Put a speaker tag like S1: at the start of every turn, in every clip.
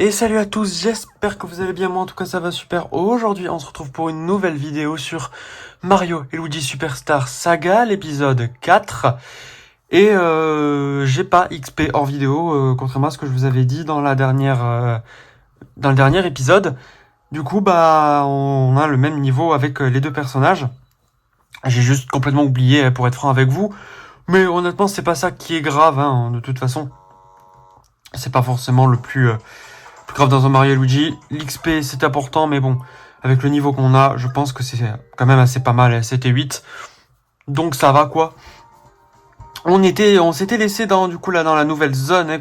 S1: Et salut à tous, j'espère que vous allez bien, moi en tout cas ça va super. Aujourd'hui on se retrouve pour une nouvelle vidéo sur Mario et Luigi Superstar Saga, l'épisode 4. Et j'ai pas XP hors vidéo, contrairement à ce que je vous avais dit dans la dernière, dans le dernier épisode. Du coup bah on a le même niveau avec les deux personnages. J'ai juste complètement oublié pour être franc avec vous. Mais honnêtement c'est pas ça qui est grave, hein, de toute façon. C'est pas forcément le plus grave dans un Mario et Luigi. L'XP c'est important, mais bon, avec le niveau qu'on a, je pense que c'est quand même assez pas mal. C'était 8, donc ça va quoi. On s'était laissé dans la nouvelle zone, hein,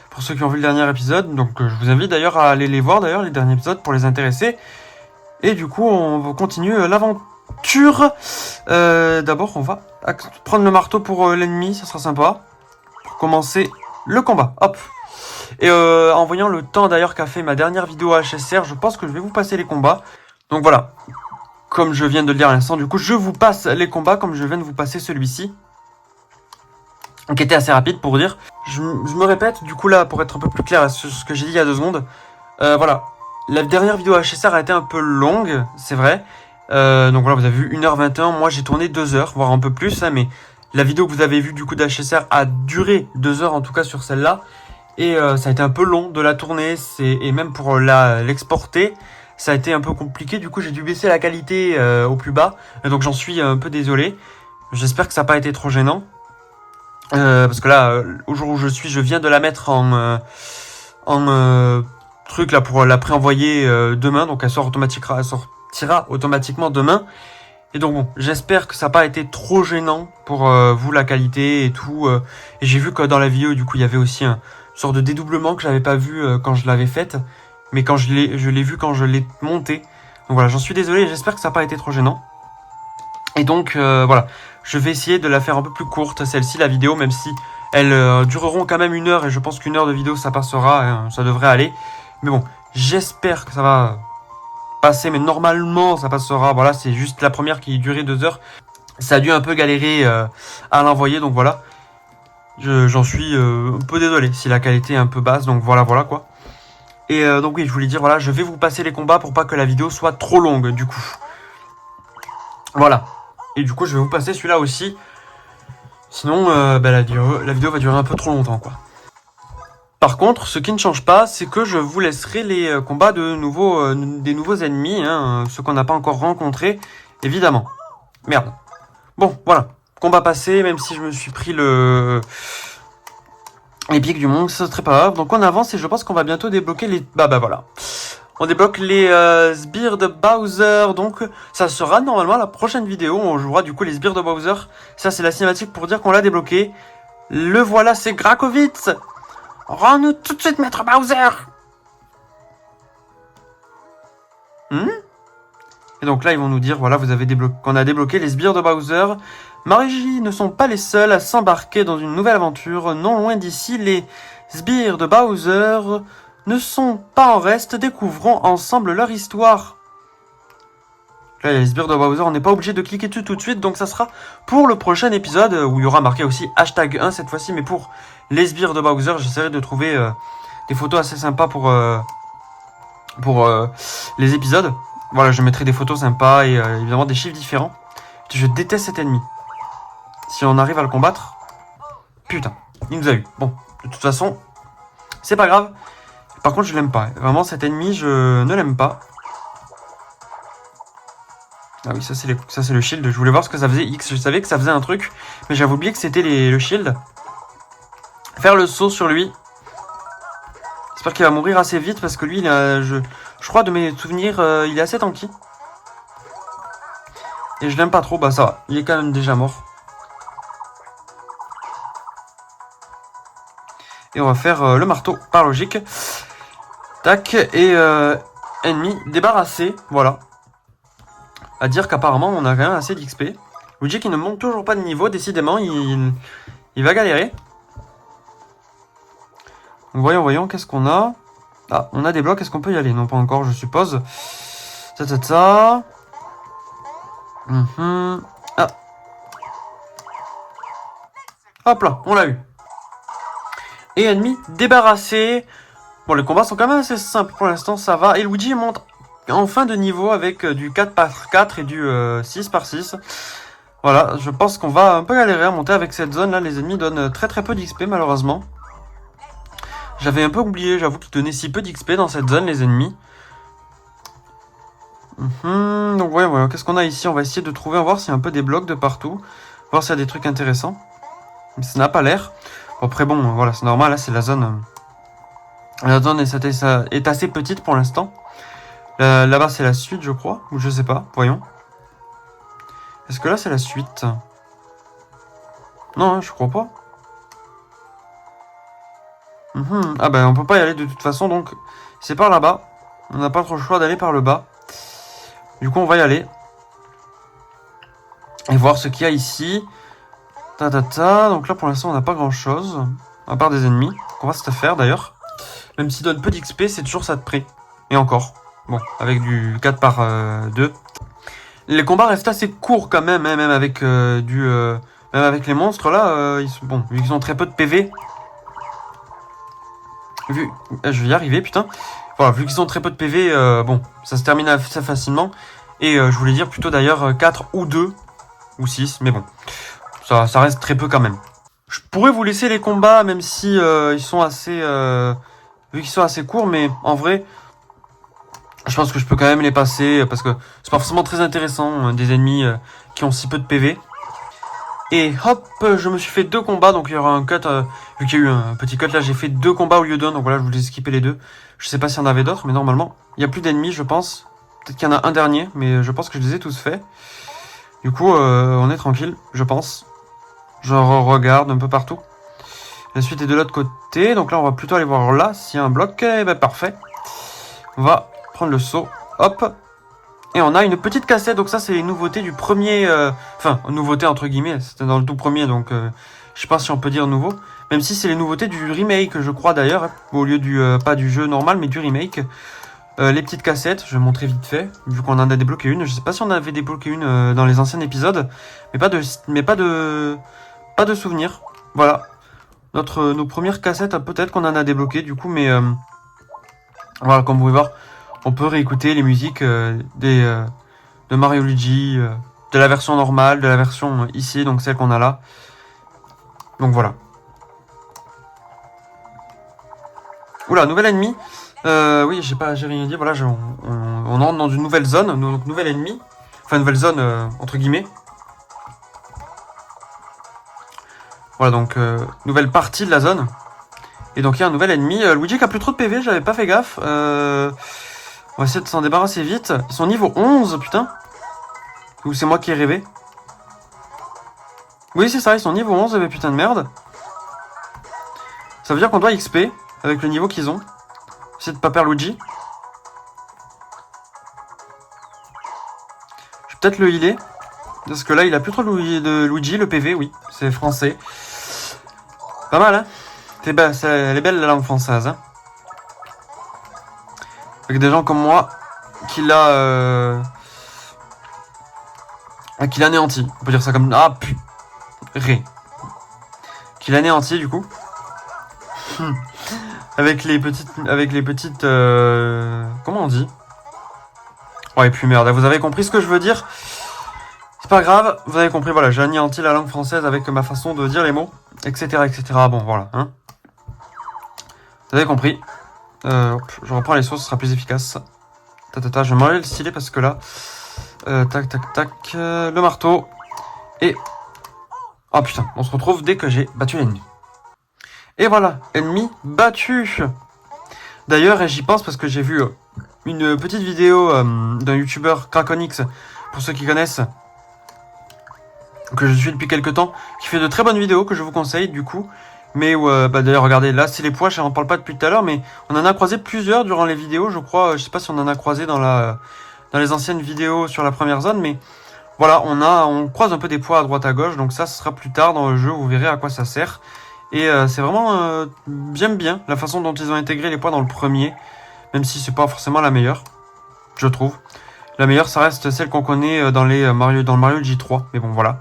S1: pour ceux qui ont vu le dernier épisode. Donc je vous invite d'ailleurs à aller les voir d'ailleurs les derniers épisodes pour les intéresser. Et du coup on va continuer l'aventure. D'abord on va prendre le marteau pour l'ennemi, ça sera sympa. Pour commencer le combat. Hop. Et en voyant le temps d'ailleurs qu'a fait ma dernière vidéo HSR, je pense que je vais vous passer les combats. Donc voilà, comme je viens de le dire à l'instant, du coup je vous passe les combats comme je viens de vous passer celui-ci. Qui était assez rapide pour dire. Je me répète du coup là pour être un peu plus clair sur ce que j'ai dit il y a 2 secondes. Voilà, la dernière vidéo HSR a été un peu longue, c'est vrai. Donc voilà, vous avez vu 1h21, moi j'ai tourné 2 heures, voire un peu plus, hein, mais la vidéo que vous avez vue du coup d'HSR a duré 2 heures en tout cas sur celle-là. Et ça a été un peu long de la tourner, et même pour l'exporter, ça a été un peu compliqué. Du coup, j'ai dû baisser la qualité au plus bas. Et donc, j'en suis un peu désolé. J'espère que ça n'a pas été trop gênant. Parce que là, au jour où je suis, je viens de la mettre en truc là pour la préenvoyer demain. Donc, elle sortira automatiquement demain. Et donc, bon, j'espère que ça n'a pas été trop gênant pour vous, la qualité et tout. Et j'ai vu que dans la vidéo, du coup, il y avait aussi une sorte de dédoublement que j'avais pas vu quand je l'avais faite, mais quand je l'ai vu quand je l'ai monté. Donc voilà, j'en suis désolé, j'espère que ça n'a pas été trop gênant. Et donc voilà, je vais essayer de la faire un peu plus courte, celle-ci, la vidéo, même si elles dureront quand même 1 heure, et je pense qu'1 heure de vidéo ça passera, hein, ça devrait aller. Mais bon, j'espère que ça va passer, mais normalement ça passera. Voilà, c'est juste la première qui durait 2 heures. Ça a dû un peu galérer à l'envoyer, donc voilà. J'en suis un peu désolé si la qualité est un peu basse, donc voilà quoi. Et donc oui, je voulais dire, voilà, je vais vous passer les combats pour pas que la vidéo soit trop longue, du coup. Voilà. Et du coup, je vais vous passer celui-là aussi. Sinon, la vidéo va durer un peu trop longtemps, quoi. Par contre, ce qui ne change pas, c'est que je vous laisserai les combats des nouveaux ennemis, hein, ceux qu'on n'a pas encore rencontrés, évidemment. Merde. Bon, voilà. Combat passé, même si je me suis pris les pics du monde, c'est très pas grave. Donc on avance et je pense qu'on va bientôt débloquer les... Bah voilà. On débloque les sbires de Bowser. Donc ça sera normalement la prochaine vidéo. On jouera du coup les sbires de Bowser. Ça c'est la cinématique pour dire qu'on l'a débloqué. Le voilà, c'est Grakovitz. Rends-nous tout de suite Maître Bowser. Et donc là ils vont nous dire, voilà, vous avez qu'on a débloqué les sbires de Bowser. Mario ne sont pas les seuls à s'embarquer dans une nouvelle aventure. Non loin d'ici, les sbires de Bowser ne sont pas en reste. Découvrons ensemble leur histoire. Là, il y a les sbires de Bowser. On n'est pas obligé de cliquer dessus tout de suite. Donc ça sera pour le prochain épisode où il y aura marqué aussi #1 cette fois-ci. Mais pour les sbires de Bowser, j'essaierai de trouver des photos assez sympas pour les épisodes. Voilà, je mettrai des photos sympas et évidemment des chiffres différents. Je déteste cet ennemi. Si on arrive à le combattre... Putain, il nous a eu. Bon, de toute façon, c'est pas grave. Par contre, je l'aime pas. Vraiment, cet ennemi, je ne l'aime pas. Ah oui, ça c'est le shield. Je voulais voir ce que ça faisait. X, je savais que ça faisait un truc. Mais j'avais oublié que c'était le shield. Faire le saut sur lui. J'espère qu'il va mourir assez vite parce que lui, je crois de mes souvenirs, il est assez tanky. Et je l'aime pas trop, bah ça va. Il est quand même déjà mort. Et on va faire le marteau, par logique. Tac, et ennemi débarrassé, voilà. À dire qu'apparemment, on a quand même assez d'XP. Luigi qui ne monte toujours pas de niveau, décidément, il va galérer. Voyons, qu'est-ce qu'on a? Ah, on a des blocs, est-ce qu'on peut y aller? Non, pas encore, je suppose. Ça. Ah. Hop là, on l'a eu. Et ennemi débarrassé. Bon, les combats sont quand même assez simples pour l'instant, ça va. Et Luigi monte en fin de niveau avec du 4x4 et du 6x6. Voilà, je pense qu'on va un peu galérer à monter avec cette zone là. Les ennemis donnent très peu d'XP malheureusement. J'avais un peu oublié, j'avoue qu'ils donnaient si peu d'XP dans cette zone les ennemis. Donc ouais, voilà, qu'est-ce qu'on a ici? On va essayer de trouver, on va voir s'il y a un peu des blocs de partout. Voir s'il y a des trucs intéressants. Mais ça n'a pas l'air. Bon, après bon, voilà, c'est normal, là c'est la zone... La zone est assez petite pour l'instant. Là-bas c'est la suite je crois, ou je sais pas, voyons. Est-ce que là c'est la suite? Non, hein, je crois pas. Ah ben on peut pas y aller de toute façon, donc c'est par là-bas. On n'a pas trop le choix d'aller par le bas. Du coup on va y aller. Et voir ce qu'il y a ici. Donc là pour l'instant on n'a pas grand chose. À part des ennemis. On va se faire d'ailleurs. Même s'ils donnent peu d'XP, c'est toujours ça de prix. Et encore. Bon, avec du 4 par 2. Les combats restent assez courts quand même, hein, même avec même avec les monstres là, bon, vu qu'ils ont très peu de PV. Je vais y arriver, putain. Voilà, vu qu'ils ont très peu de PV, bon, ça se termine assez facilement. Et je voulais dire plutôt d'ailleurs 4 ou 2 ou 6, mais bon, ça reste très peu quand même. Je pourrais vous laisser les combats, même si ils sont assez... vu qu'ils sont assez courts, mais en vrai, je pense que je peux quand même les passer, parce que c'est pas forcément très intéressant, des ennemis qui ont si peu de PV. Et hop, je me suis fait 2 combats, donc il y aura un cut, vu qu'il y a eu un petit cut là, j'ai fait 2 combats au lieu d'un, donc voilà, je voulais skipper les 2. Je sais pas s'il y en avait d'autres, mais normalement, il n'y a plus d'ennemis, je pense. Peut-être qu'il y en a un dernier, mais je pense que je les ai tous faits. Du coup, on est tranquille, je pense. Je regarde un peu partout. La suite est de l'autre côté, donc là, on va plutôt aller voir là, s'il y a un bloc. Eh ben, parfait. On va prendre le saut, hop. Et on a une petite cassette, donc ça c'est une nouveauté du premier... Enfin, nouveauté entre guillemets, c'était dans le tout premier, donc je sais pas si on peut dire nouveau. Même si c'est les nouveautés du remake, je crois d'ailleurs, hein, au lieu du... pas du jeu normal, mais du remake. Les petites cassettes, je vais montrer vite fait, vu qu'on en a débloqué une. Je sais pas si on avait débloqué une dans les anciens épisodes, mais pas de souvenirs. Voilà. Nos premières cassettes, peut-être qu'on en a débloqué du coup, mais... voilà, comme vous pouvez voir, on peut réécouter les musiques de Mario Luigi, de la version normale, de la version ici, donc celle qu'on a là. Donc voilà. Oula, nouvel ennemi. Oui, j'ai rien dit. Voilà, on entre dans une nouvelle zone, donc nouvel ennemi. Enfin, nouvelle zone, entre guillemets. Voilà, donc nouvelle partie de la zone. Et donc il y a un nouvel ennemi. Luigi qui a plus trop de PV, j'avais pas fait gaffe. On va essayer de s'en débarrasser vite. Ils sont niveau 11, putain. Ou c'est moi qui ai rêvé? Oui, c'est ça, ils sont niveau 11, mais putain de merde. Ça veut dire qu'on doit XP avec le niveau qu'ils ont. Essayer de pas perdre Luigi. Je vais peut-être le healer. Parce que là, il a plus trop de Luigi, le PV, oui. C'est français. Pas mal, hein. Elle est belle la langue française, hein. Avec des gens comme moi qui l'anéantit. On peut dire ça comme... Ah, qui l'anéantit, du coup. Avec les petites... comment on dit? Ouais, et puis merde, vous avez compris ce que je veux dire. C'est pas grave, vous avez compris, voilà, j'ai anéanti la langue française avec ma façon de dire les mots, etc., etc. Bon, voilà, hein. Vous avez compris. Je reprends les sources, ce sera plus efficace. Je vais m'enlever le stylet parce que là... tac, tac, tac. Le marteau. Et... Oh putain, on se retrouve dès que j'ai battu l'ennemi. Et voilà, ennemi battu. D'ailleurs, j'y pense parce que j'ai vu une petite vidéo d'un youtubeur Krakonix, pour ceux qui connaissent, que je suis depuis quelques temps, qui fait de très bonnes vidéos que je vous conseille du coup. Mais d'ailleurs, regardez, là c'est les pois, j'en parle pas depuis tout à l'heure, mais on en a croisé plusieurs durant les vidéos, je crois. Je sais pas si on en a croisé dans les anciennes vidéos sur la première zone, mais voilà, on croise un peu des pois à droite à gauche, donc ça, ce sera plus tard dans le jeu, vous verrez à quoi ça sert. Et c'est vraiment, j'aime bien la façon dont ils ont intégré les pois dans le premier, même si c'est pas forcément la meilleure, je trouve. La meilleure, ça reste celle qu'on connaît dans le Mario J3, mais bon, voilà.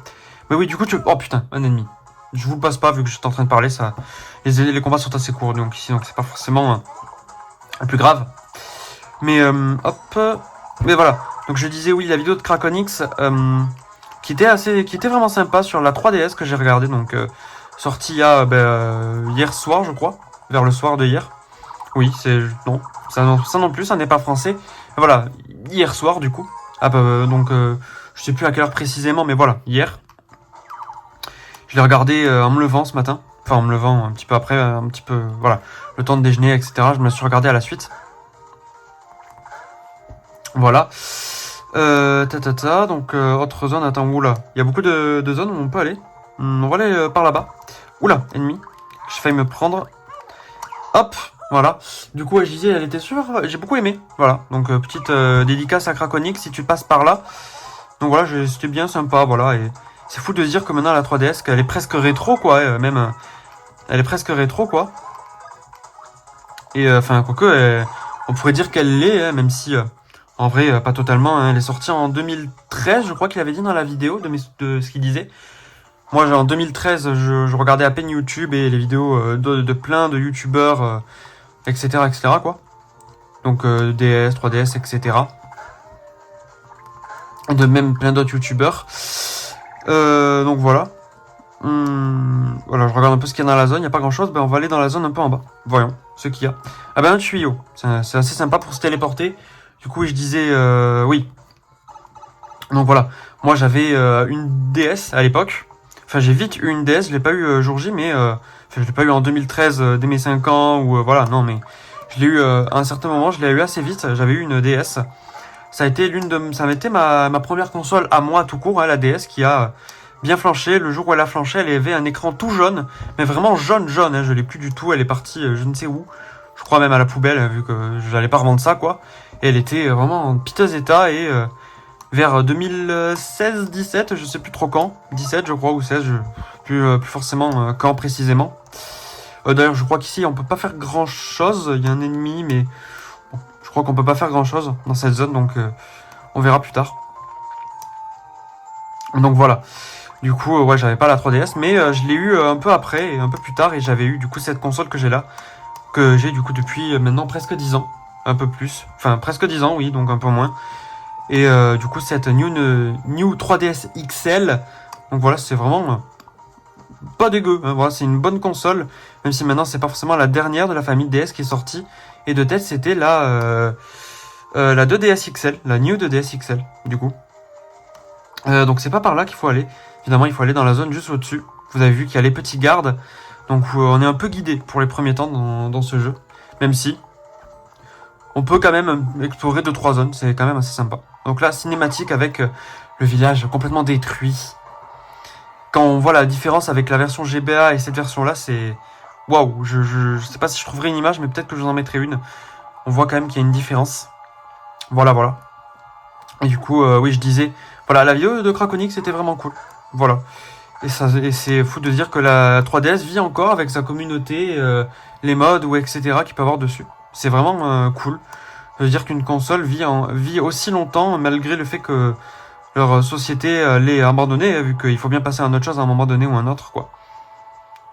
S1: Mais oui, du coup, oh putain, un ennemi. Je vous le passe pas vu que j'étais en train de parler, ça. Les combats sont assez courts donc ici, donc c'est pas forcément plus grave. Mais hop, mais voilà. Donc je disais oui, la vidéo de Craconix qui était vraiment sympa sur la 3DS que j'ai regardé, donc sortie il y a hier soir, je crois, vers le soir de hier. Oui, non, ça non plus, ça n'est pas français. Voilà, hier soir du coup. Donc je sais plus à quelle heure précisément, mais voilà, hier. Je l'ai regardé en me levant ce matin. Enfin, en me levant un petit peu après, un petit peu, voilà, le temps de déjeuner, etc. Je me la suis regardé à la suite. Voilà. Donc autre zone, attends, oula. Il y a beaucoup de zones où on peut aller. On va aller par là-bas. Oula, ennemi. J'ai failli me prendre. Hop, voilà. Du coup, je disais, elle était sûre. J'ai beaucoup aimé. Voilà. Donc petite dédicace à Craconix si tu passes par là. Donc voilà, c'était bien sympa, voilà. Et c'est fou de se dire que maintenant la 3DS, qu'elle est presque rétro, quoi. Même, elle est presque rétro, quoi. Et enfin, quoique, on pourrait dire qu'elle l'est, hein, même si... en vrai, pas totalement. Hein. Elle est sortie en 2013, je crois qu'il avait dit dans la vidéo de ce qu'il disait. Moi, en 2013, je regardais à peine YouTube et les vidéos de plein de YouTubeurs, etc., quoi. Donc DS, 3DS, etc. Et de même plein d'autres YouTubeurs. Donc voilà. Voilà, je regarde un peu ce qu'il y a dans la zone. Il n'y a pas grand-chose. Ben, on va aller dans la zone un peu en bas. Voyons ce qu'il y a. Ah ben, un tuyau. C'est assez sympa pour se téléporter. Du coup, je disais oui. Donc voilà, moi j'avais une DS à l'époque. Enfin, j'ai vite eu une DS, je l'ai pas eu jour J, mais je l'ai pas eu en 2013 dès mes 5 ans ou voilà, non, mais je l'ai eu à un certain moment, je l'ai eu assez vite. J'avais eu une DS. Ça a été ma première console à moi tout court, hein, la DS qui a bien flanché. Le jour où elle a flanché, elle avait un écran tout jaune, mais vraiment jaune. Hein, je l'ai plus du tout. Elle est partie, je ne sais où. Je crois même à la poubelle, vu que je n'allais pas revendre ça, quoi. Et elle était vraiment en piteux état et vers 2016-17, je sais plus trop quand, 17 je crois ou 16, plus forcément quand précisément. D'ailleurs je crois qu'ici on peut pas faire grand chose, il y a un ennemi mais bon, je crois qu'on peut pas faire grand chose dans cette zone donc on verra plus tard. Donc voilà, du coup ouais j'avais pas la 3DS mais je l'ai eu un peu après et un peu plus tard et j'avais eu du coup cette console que j'ai là, que j'ai du coup depuis maintenant presque 10 ans, un peu plus, enfin presque 10 ans oui donc un peu moins. Et du coup cette New 3DS XL, donc voilà c'est vraiment pas dégueu, hein, voilà c'est une bonne console, même si maintenant c'est pas forcément la dernière de la famille DS qui est sortie, et de tête c'était la 2DS XL, la New 2DS XL du coup. Donc c'est pas par là qu'il faut aller, évidemment il faut aller dans la zone juste au dessus, vous avez vu qu'il y a les petits gardes, donc on est un peu guidé pour les premiers temps dans ce jeu, même si on peut quand même explorer 2-3 zones, c'est quand même assez sympa. Donc là, cinématique avec le village complètement détruit. Quand on voit la différence avec la version GBA et cette version-là, c'est... Waouh, je sais pas si je trouverai une image, mais peut-être que je vous en mettrai une. On voit quand même qu'il y a une différence. Voilà. Et du coup, oui, je disais... Voilà, la vidéo de Craconix, c'était vraiment cool. Voilà. Et c'est fou de dire que la 3DS vit encore avec sa communauté, les mods ou etc. qu'il peut avoir dessus. C'est vraiment cool. Ça veut dire qu'une console vit aussi longtemps malgré le fait que leur société l'ait abandonnée, vu qu'il faut bien passer à une autre chose à un moment donné ou un autre, quoi.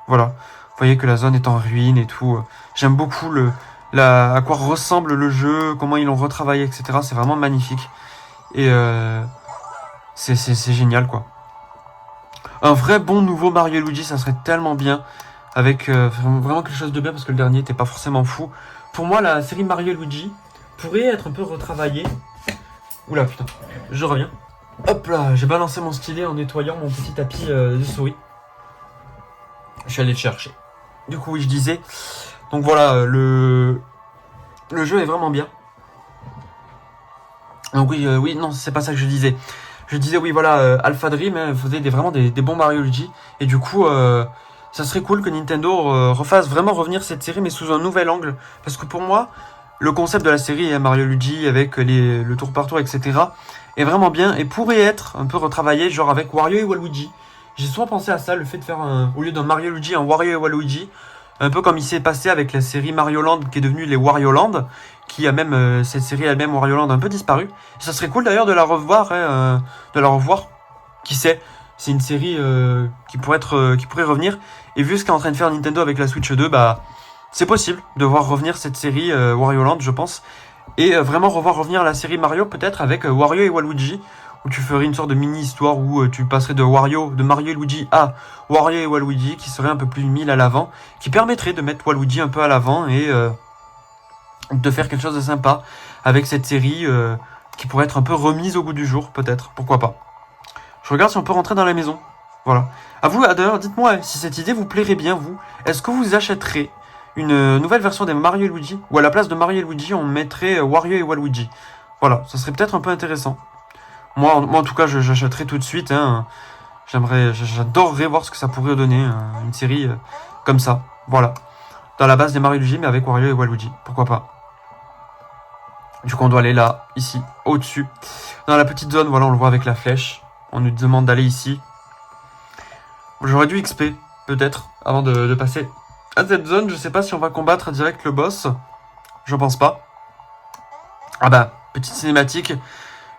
S1: Voilà. Vous voyez que la zone est en ruine et tout. J'aime beaucoup à quoi ressemble le jeu, comment ils l'ont retravaillé, etc. C'est vraiment magnifique. Et c'est génial, quoi. Un vrai bon nouveau Mario Luigi, ça serait tellement bien. Avec vraiment quelque chose de bien, parce que le dernier n'était pas forcément fou. Pour moi, la série Mario Luigi pourrait être un peu retravaillée. Oula, putain, je reviens. Hop là, j'ai balancé mon stylet en nettoyant mon petit tapis de souris. Je suis allé le chercher. Du coup, oui, je disais. Donc voilà, le jeu est vraiment bien. Donc oui, non, c'est pas ça que je disais. Je disais, oui, voilà, Alpha Dream faisait vraiment des bons Mario Luigi. Et du coup, ça serait cool que Nintendo refasse vraiment revenir cette série, mais sous un nouvel angle. Parce que pour moi, le concept de la série Mario Luigi avec le tour par tour, etc. est vraiment bien et pourrait être un peu retravaillé, genre avec Wario et Waluigi. J'ai souvent pensé à ça, le fait de faire au lieu d'un Mario Luigi, un Wario et Waluigi. Un peu comme il s'est passé avec la série Mario Land qui est devenue les Wario Land, qui a même, cette série elle-même, Wario Land, un peu disparu. Et ça serait cool d'ailleurs de la revoir, Qui sait, c'est une série qui pourrait revenir. Et vu ce qu'est en train de faire Nintendo avec la Switch 2, bah c'est possible de voir revenir cette série Wario Land, je pense. Et vraiment revoir revenir la série Mario, peut-être avec Wario et Waluigi, où tu ferais une sorte de mini-histoire où tu passerais de Mario et Luigi à Wario et Waluigi, qui serait un peu plus mis à l'avant, qui permettrait de mettre Waluigi un peu à l'avant et de faire quelque chose de sympa avec cette série qui pourrait être un peu remise au goût du jour, peut-être, pourquoi pas. Je regarde si on peut rentrer dans la maison. Voilà. À vous, d'ailleurs, dites-moi si cette idée vous plairait bien, vous. Est-ce que vous achèterez une nouvelle version des Mario et Luigi, ou à la place de Mario et Luigi, on mettrait Wario et Waluigi? Voilà, ça serait peut-être un peu intéressant. Moi, en tout cas, j'achèterais tout de suite. Hein. J'adorerais voir ce que ça pourrait donner, une série comme ça. Voilà. Dans la base des Mario et Luigi, mais avec Wario et Waluigi. Pourquoi pas? Du coup, on doit aller là, ici, au-dessus. Dans la petite zone, voilà, on le voit avec la flèche. On nous demande d'aller ici. J'aurais dû XP, peut-être, avant de passer à cette zone. Je sais pas si on va combattre direct le boss. Je pense pas. Ah bah, petite cinématique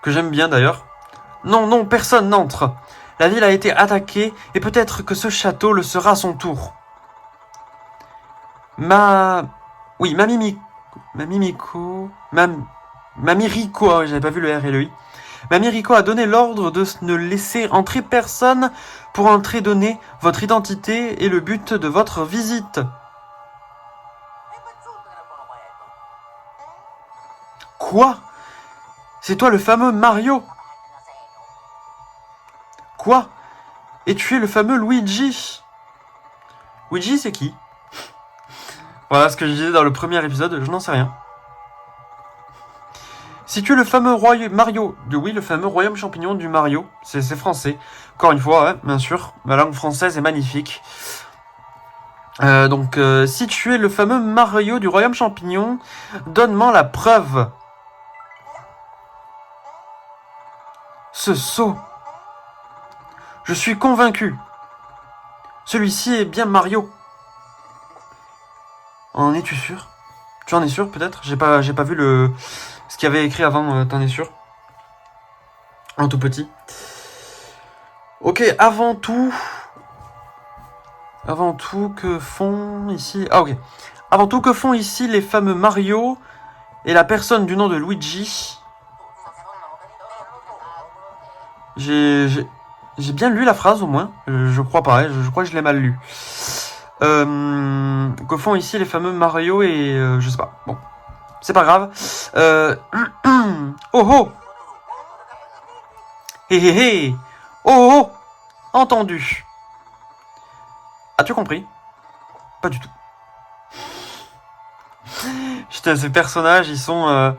S1: que j'aime bien d'ailleurs. Non, non, personne n'entre. La ville a été attaquée et peut-être que ce château le sera à son tour. Oui, Mamie Rico, j'avais pas vu le R et le I. Mamie Rico a donné l'ordre de ne laisser entrer personne pour entrer donner votre identité et le but de votre visite. Quoi? C'est toi le fameux Mario? Quoi? Et tu es le fameux Luigi? Luigi, c'est qui? Voilà ce que je disais dans le premier épisode, je n'en sais rien. Si tu es le fameux Mario, oui, le fameux royaume champignon du Mario, c'est français. Encore une fois, hein, bien sûr, ma langue française est magnifique. Donc, si tu es le fameux Mario du royaume champignon, donne-moi la preuve. Ce sceau. Je suis convaincu. Celui-ci est bien Mario. En es-tu sûr? Tu en es sûr, peut-être? J'ai pas vu ce qu'il y avait écrit avant, t'en es sûr? En tout petit. Ok, avant tout, que font ici... Ah, ok. Avant tout, que font ici les fameux Mario et la personne du nom de Luigi? J'ai bien lu la phrase, au moins. Je crois pas, hein, je crois que je l'ai mal lu. Que font ici les fameux Mario et... je sais pas. Bon. C'est pas grave. Oh oh! Hé hé hé! Oh oh! Entendu. As-tu compris? Pas du tout. Putain, ces personnages, ils sont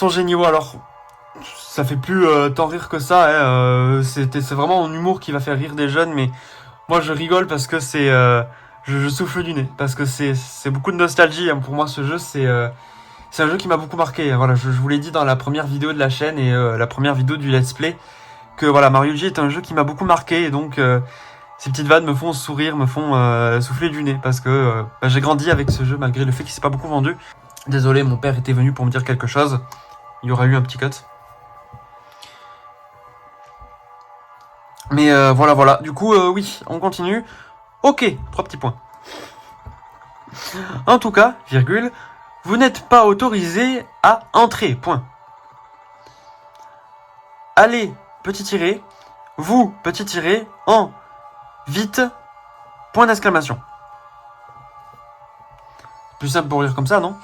S1: géniaux. Alors, ça fait plus tant rire que ça. Hein. C'est vraiment un humour qui va faire rire des jeunes, mais moi je rigole parce que c'est... je souffle du nez, parce que c'est beaucoup de nostalgie. Hein. Pour moi, ce jeu, c'est un jeu qui m'a beaucoup marqué. Voilà, je vous l'ai dit dans la première vidéo de la chaîne et la première vidéo du Let's Play, que voilà, Mario Luigi est un jeu qui m'a beaucoup marqué, et donc ces petites vannes me font sourire, me font souffler du nez, parce que j'ai grandi avec ce jeu malgré le fait qu'il s'est pas beaucoup vendu. Désolé, mon père était venu pour me dire quelque chose. Il y aura eu un petit cut. Mais voilà. Du coup, oui, on continue. Ok, 3 petits points. En tout cas, virgule, vous n'êtes pas autorisé à entrer, point. Allez, petit tiré, vous, petit tiré, en, vite, point d'exclamation. Plus simple pour lire comme ça, non?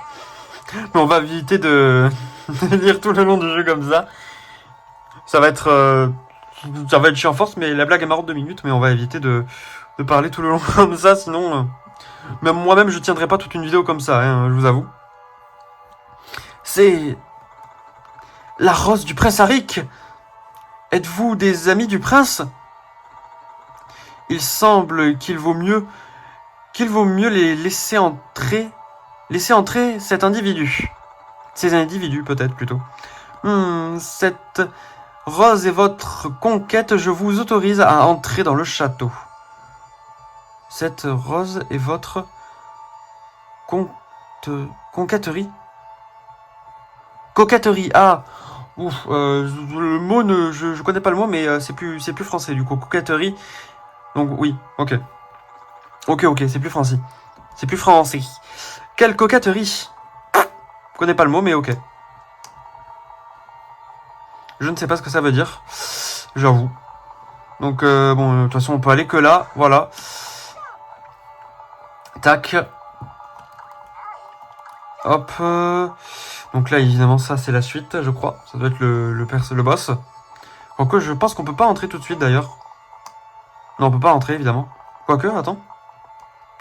S1: Mais on va éviter de lire tout le long du jeu comme ça. Ça va être chiant force, mais la blague est marrante 2 minutes, mais on va éviter de parler tout le long comme ça, sinon... même moi-même, je tiendrai pas toute une vidéo comme ça, hein, je vous avoue. C'est... la rose du prince Arik. Êtes-vous des amis du prince? Il semble qu'il vaut mieux les laisser entrer... laisser entrer cet individu. Ces individus, peut-être, plutôt. Cette rose est votre conquête, je vous autorise à entrer dans le château. Cette rose est votre conquêterie. Coquetterie, ah. Ouf, le mot, je connais pas le mot, mais c'est plus français, du coup, coquetterie. Donc, oui, ok. Ok, c'est plus français. C'est plus français. Quelle coquetterie. Je connais pas le mot, mais ok. Je ne sais pas ce que ça veut dire. J'avoue. Donc, bon, de toute façon, on peut aller que là. Voilà. Tac. Hop. Donc là, évidemment, ça, c'est la suite, je crois. Ça doit être le boss. Quoique, je pense qu'on peut pas entrer tout de suite, d'ailleurs. Non, on peut pas entrer, évidemment. Quoique, attends.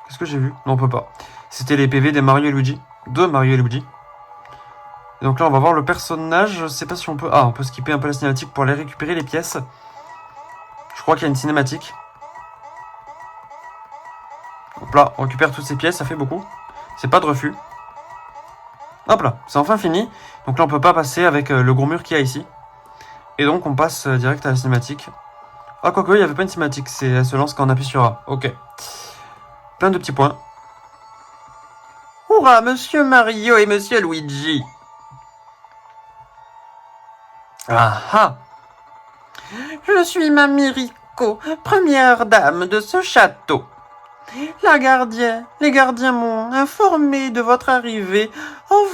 S1: Qu'est-ce que j'ai vu? Non, on peut pas. C'était les PV des Mario et Luigi. De Mario et Luigi. Et donc là, on va voir le personnage. Je sais pas si on peut... Ah, on peut skipper un peu la cinématique pour aller récupérer les pièces. Je crois qu'il y a une cinématique. Hop là, on récupère toutes ces pièces, ça fait beaucoup. C'est pas de refus. Hop là, c'est enfin fini. Donc là, on peut pas passer avec le gros mur qu'il y a ici. Et donc, on passe direct à la cinématique. Ah, quoique, il n'y avait pas une cinématique. Elle se lance quand on appuie sur A. Ok. Plein de petits points. Hurrah, Monsieur Mario et Monsieur Luigi. Ah ah. Je suis Mamie Rico, première dame de ce château. Les gardiens m'ont informé de votre arrivée. Oh,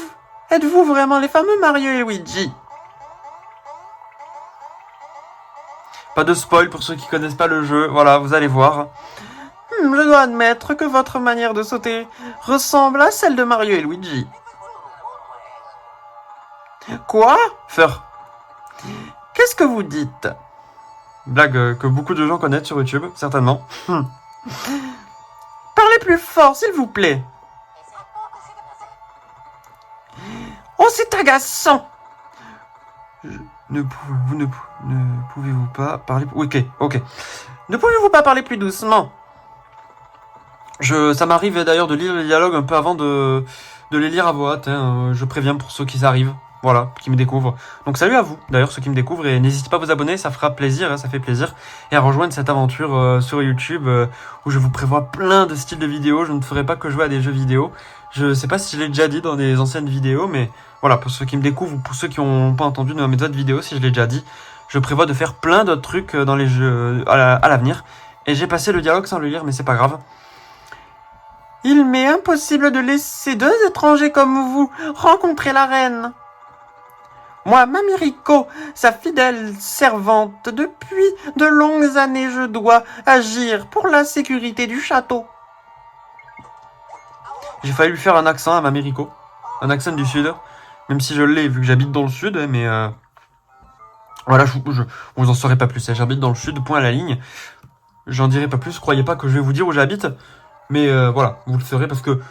S1: êtes-vous vraiment les fameux Mario et Luigi? Pas de spoil pour ceux qui connaissent pas le jeu, voilà, vous allez voir. Je dois admettre que votre manière de sauter ressemble à celle de Mario et Luigi. Quoi? Fur. Qu'est-ce que vous dites? Blague que beaucoup de gens connaissent sur YouTube, certainement. Parlez plus fort, s'il vous plaît. Oh, c'est agaçant. Ne pouvez-vous pas parler... Ok, ok. Ne pouvez-vous pas parler plus doucement? Ça m'arrive d'ailleurs de lire les dialogues un peu avant de les lire à voix haute. Hein. Je préviens pour ceux qui arrivent, voilà, qui me découvrent. Donc salut à vous, d'ailleurs, ceux qui me découvrent. Et n'hésitez pas à vous abonner, ça fera plaisir, hein, ça fait plaisir. Et à rejoindre cette aventure sur YouTube où je vous prévois plein de styles de vidéos. Je ne ferai pas que jouer à des jeux vidéo. Je sais pas si je l'ai déjà dit dans des anciennes vidéos, mais voilà, pour ceux qui me découvrent ou pour ceux qui n'ont pas entendu dans mes autres vidéos, si je l'ai déjà dit, je prévois de faire plein d'autres trucs dans les jeux à l'avenir. Et j'ai passé le dialogue sans le lire, mais c'est pas grave. Il m'est impossible de laisser deux étrangers comme vous rencontrer la reine. Moi, Mamie Rico, sa fidèle servante, depuis de longues années, je dois agir pour la sécurité du château. J'ai failli lui faire un accent à Mamie Rico, un accent du sud, même si je l'ai vu que j'habite dans le sud, mais voilà, vous en saurez pas plus. J'habite dans le sud, point à la ligne. J'en dirai pas plus. Croyez pas que je vais vous dire où j'habite. Mais voilà, vous le saurez parce que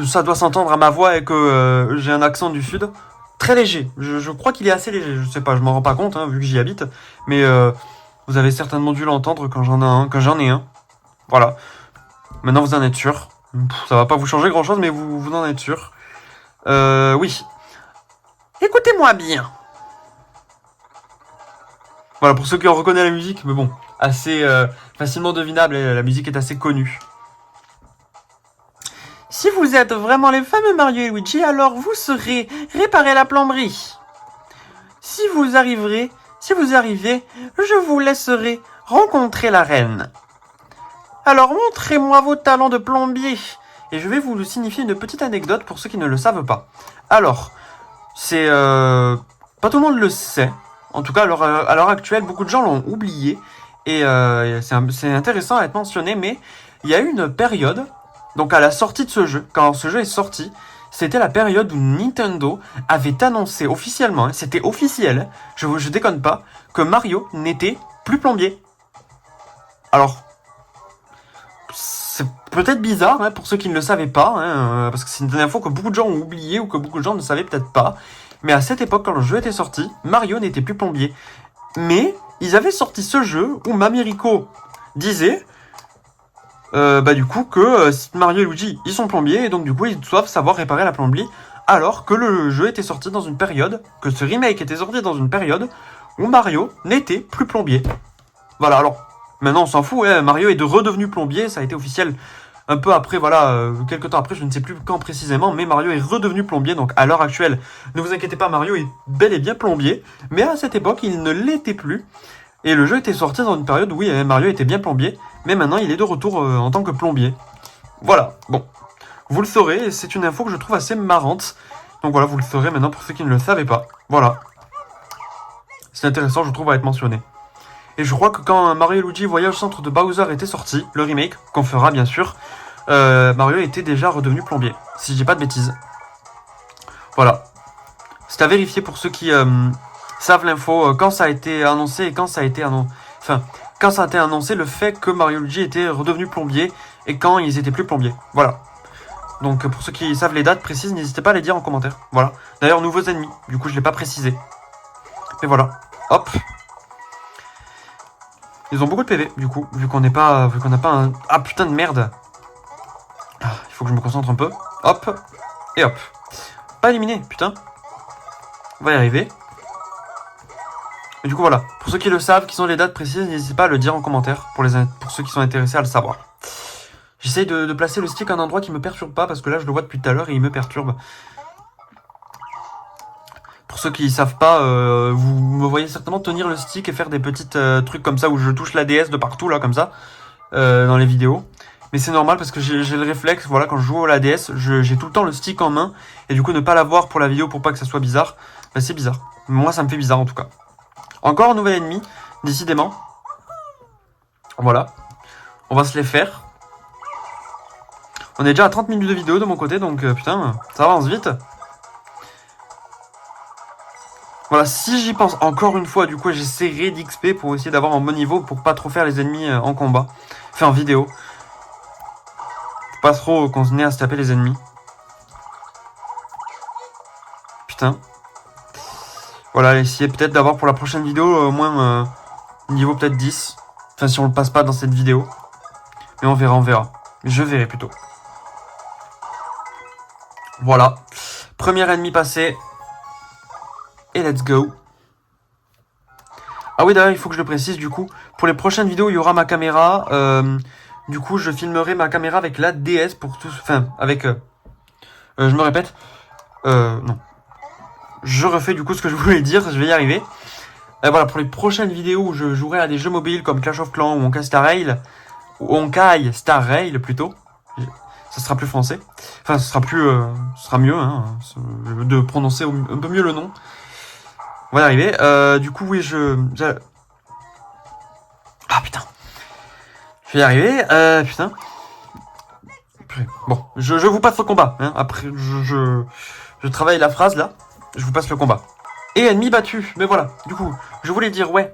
S1: ça doit s'entendre à ma voix et que j'ai un accent du sud très léger. Je crois qu'il est assez léger, je sais pas, je m'en rends pas compte hein, vu que j'y habite. Mais vous avez certainement dû l'entendre quand j'en ai un. Voilà. Maintenant vous en êtes sûr. Ça va pas vous changer grand chose, mais vous en êtes sûr. Oui. Écoutez-moi bien. Voilà, pour ceux qui en reconnaissent la musique, mais bon, assez facilement devinable, la musique est assez connue. Si vous êtes vraiment les fameux Mario et Luigi, alors vous saurez réparer la plomberie. Si vous arrivez, je vous laisserai rencontrer la reine. Alors montrez-moi vos talents de plombier. Et je vais vous signifier une petite anecdote pour ceux qui ne le savent pas. Alors, c'est... pas tout le monde le sait. En tout cas, à l'heure actuelle, beaucoup de gens l'ont oublié. Et c'est intéressant à être mentionné, mais il y a eu une période... Donc à la sortie de ce jeu, quand ce jeu est sorti, c'était la période où Nintendo avait annoncé officiellement, hein, c'était officiel, je déconne pas, que Mario n'était plus plombier. Alors, c'est peut-être bizarre hein, pour ceux qui ne le savaient pas, hein, parce que c'est une dernière fois que beaucoup de gens ont oublié ou que beaucoup de gens ne savaient peut-être pas. Mais à cette époque, quand le jeu était sorti, Mario n'était plus plombier. Mais ils avaient sorti ce jeu où Mamie Rico disait... du coup que Mario et Luigi ils sont plombiers et donc du coup ils doivent savoir réparer la plomberie alors que le jeu était sorti dans une période, que ce remake était sorti dans une période où Mario n'était plus plombier. Voilà, alors maintenant on s'en fout, hein, Mario est redevenu plombier, ça a été officiel un peu après, voilà, quelques temps après, je ne sais plus quand précisément, mais Mario est redevenu plombier, donc à l'heure actuelle, ne vous inquiétez pas, Mario est bel et bien plombier, mais à cette époque il ne l'était plus. Et le jeu était sorti dans une période où oui, Mario était bien plombier, mais maintenant il est de retour en tant que plombier. Voilà, bon, Vous le saurez, et c'est une info que je trouve assez marrante. Donc voilà, vous le saurez maintenant pour ceux qui ne le savaient pas. Voilà. C'est intéressant, je trouve, à être mentionné. Et je crois que quand Mario et Luigi Voyage au centre de Bowser était sorti, le remake, qu'on fera bien sûr, Mario était déjà redevenu plombier, si je dis pas de bêtises. Voilà. C'est à vérifier pour ceux qui savent l'info, quand ça a été annoncé et quand ça a été annoncé. Enfin, quand ça a été annoncé, le fait que Mario et Luigi étaient redevenus plombiers et quand ils étaient plus plombiers. Voilà. Donc pour ceux qui savent les dates précises, n'hésitez pas à les dire en commentaire. Voilà. D'ailleurs, nouveaux ennemis. Du coup, je l'ai pas précisé. Mais voilà. Hop. Ils ont beaucoup de PV, du coup, vu qu'on n'a pas un... Ah, putain de merde. Ah, il faut que je me concentre un peu. Hop. Et hop. Pas éliminé, putain. On va y arriver. Et du coup, voilà. Pour ceux qui le savent, qui ont les dates précises, n'hésitez pas à le dire en commentaire, pour ceux qui sont intéressés à le savoir. J'essaye de placer le stick à un endroit qui me perturbe pas, parce que là, je le vois depuis tout à l'heure et il me perturbe. Pour ceux qui ne savent pas, vous me voyez certainement tenir le stick et faire des petites trucs comme ça où je touche la DS de partout, là, comme ça, dans les vidéos. Mais c'est normal parce que j'ai le réflexe, voilà, quand je joue à la DS, j'ai tout le temps le stick en main. Et du coup, ne pas l'avoir pour la vidéo pour pas que ça soit bizarre, bah, c'est bizarre. Moi, ça me fait bizarre en tout cas. Encore un nouvel ennemi, décidément. Voilà. On va se les faire. On est déjà à 30 minutes de vidéo de mon côté, donc putain, ça avance vite. Voilà, si j'y pense encore une fois, du coup, j'essaierai d'XP pour essayer d'avoir un bon niveau pour pas trop faire les ennemis en combat. Enfin, en vidéo. Faut pas trop qu'on se ait à se taper les ennemis. Putain. Voilà, essayer peut-être d'avoir pour la prochaine vidéo au moins niveau peut-être 10. Enfin, si on le passe pas dans cette vidéo. Mais on verra, on verra. Je verrai plutôt. Voilà. Premier ennemi passé. Et let's go. Ah oui, d'ailleurs, il faut que je le précise, du coup. Pour les prochaines vidéos, il y aura ma caméra. Du coup, je filmerai ma caméra avec la DS pour tous... Enfin, avec... je me répète. Non. Je refais du coup ce que je voulais dire, je vais y arriver. Voilà, pour les prochaines vidéos où je jouerai à des jeux mobiles comme Clash of Clans ou Honkai Star Rail, ou Honkai Star Rail plutôt, ça sera plus français. Enfin, ce sera mieux, hein, de prononcer un peu mieux le nom. On va y arriver. Du coup, oui, Ah putain. Je vais y arriver. Putain. Bon, je vous passe le combat. Hein. Après, je travaille la phrase là. Je vous passe le combat. Et ennemi battu. Mais voilà, du coup, je voulais dire, ouais.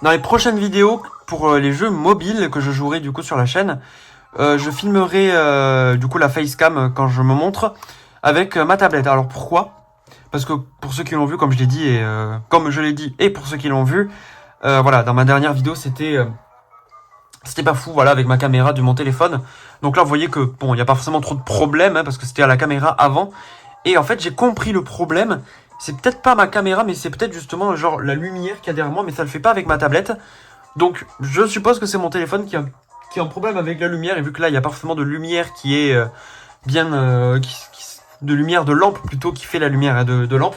S1: Dans les prochaines vidéos, pour les jeux mobiles que je jouerai du coup sur la chaîne, je filmerai du coup la facecam quand je me montre avec ma tablette. Alors pourquoi ? Parce que pour ceux qui l'ont vu, comme je l'ai dit, et comme je l'ai dit, et pour ceux qui l'ont vu, voilà, dans ma dernière vidéo, c'était pas fou, voilà, avec ma caméra de mon téléphone. Donc là, vous voyez que, bon, il n'y a pas forcément trop de problèmes, hein, parce que c'était à la caméra avant. Et en fait, j'ai compris le problème. C'est peut-être pas ma caméra, mais c'est peut-être justement genre la lumière qu'il y a derrière moi, mais ça le fait pas avec ma tablette. Donc, je suppose que c'est mon téléphone qui a un problème avec la lumière. Et vu que là, il n'y a pas forcément de lumière qui est bien... de lumière de lampe plutôt qui fait la lumière de lampe.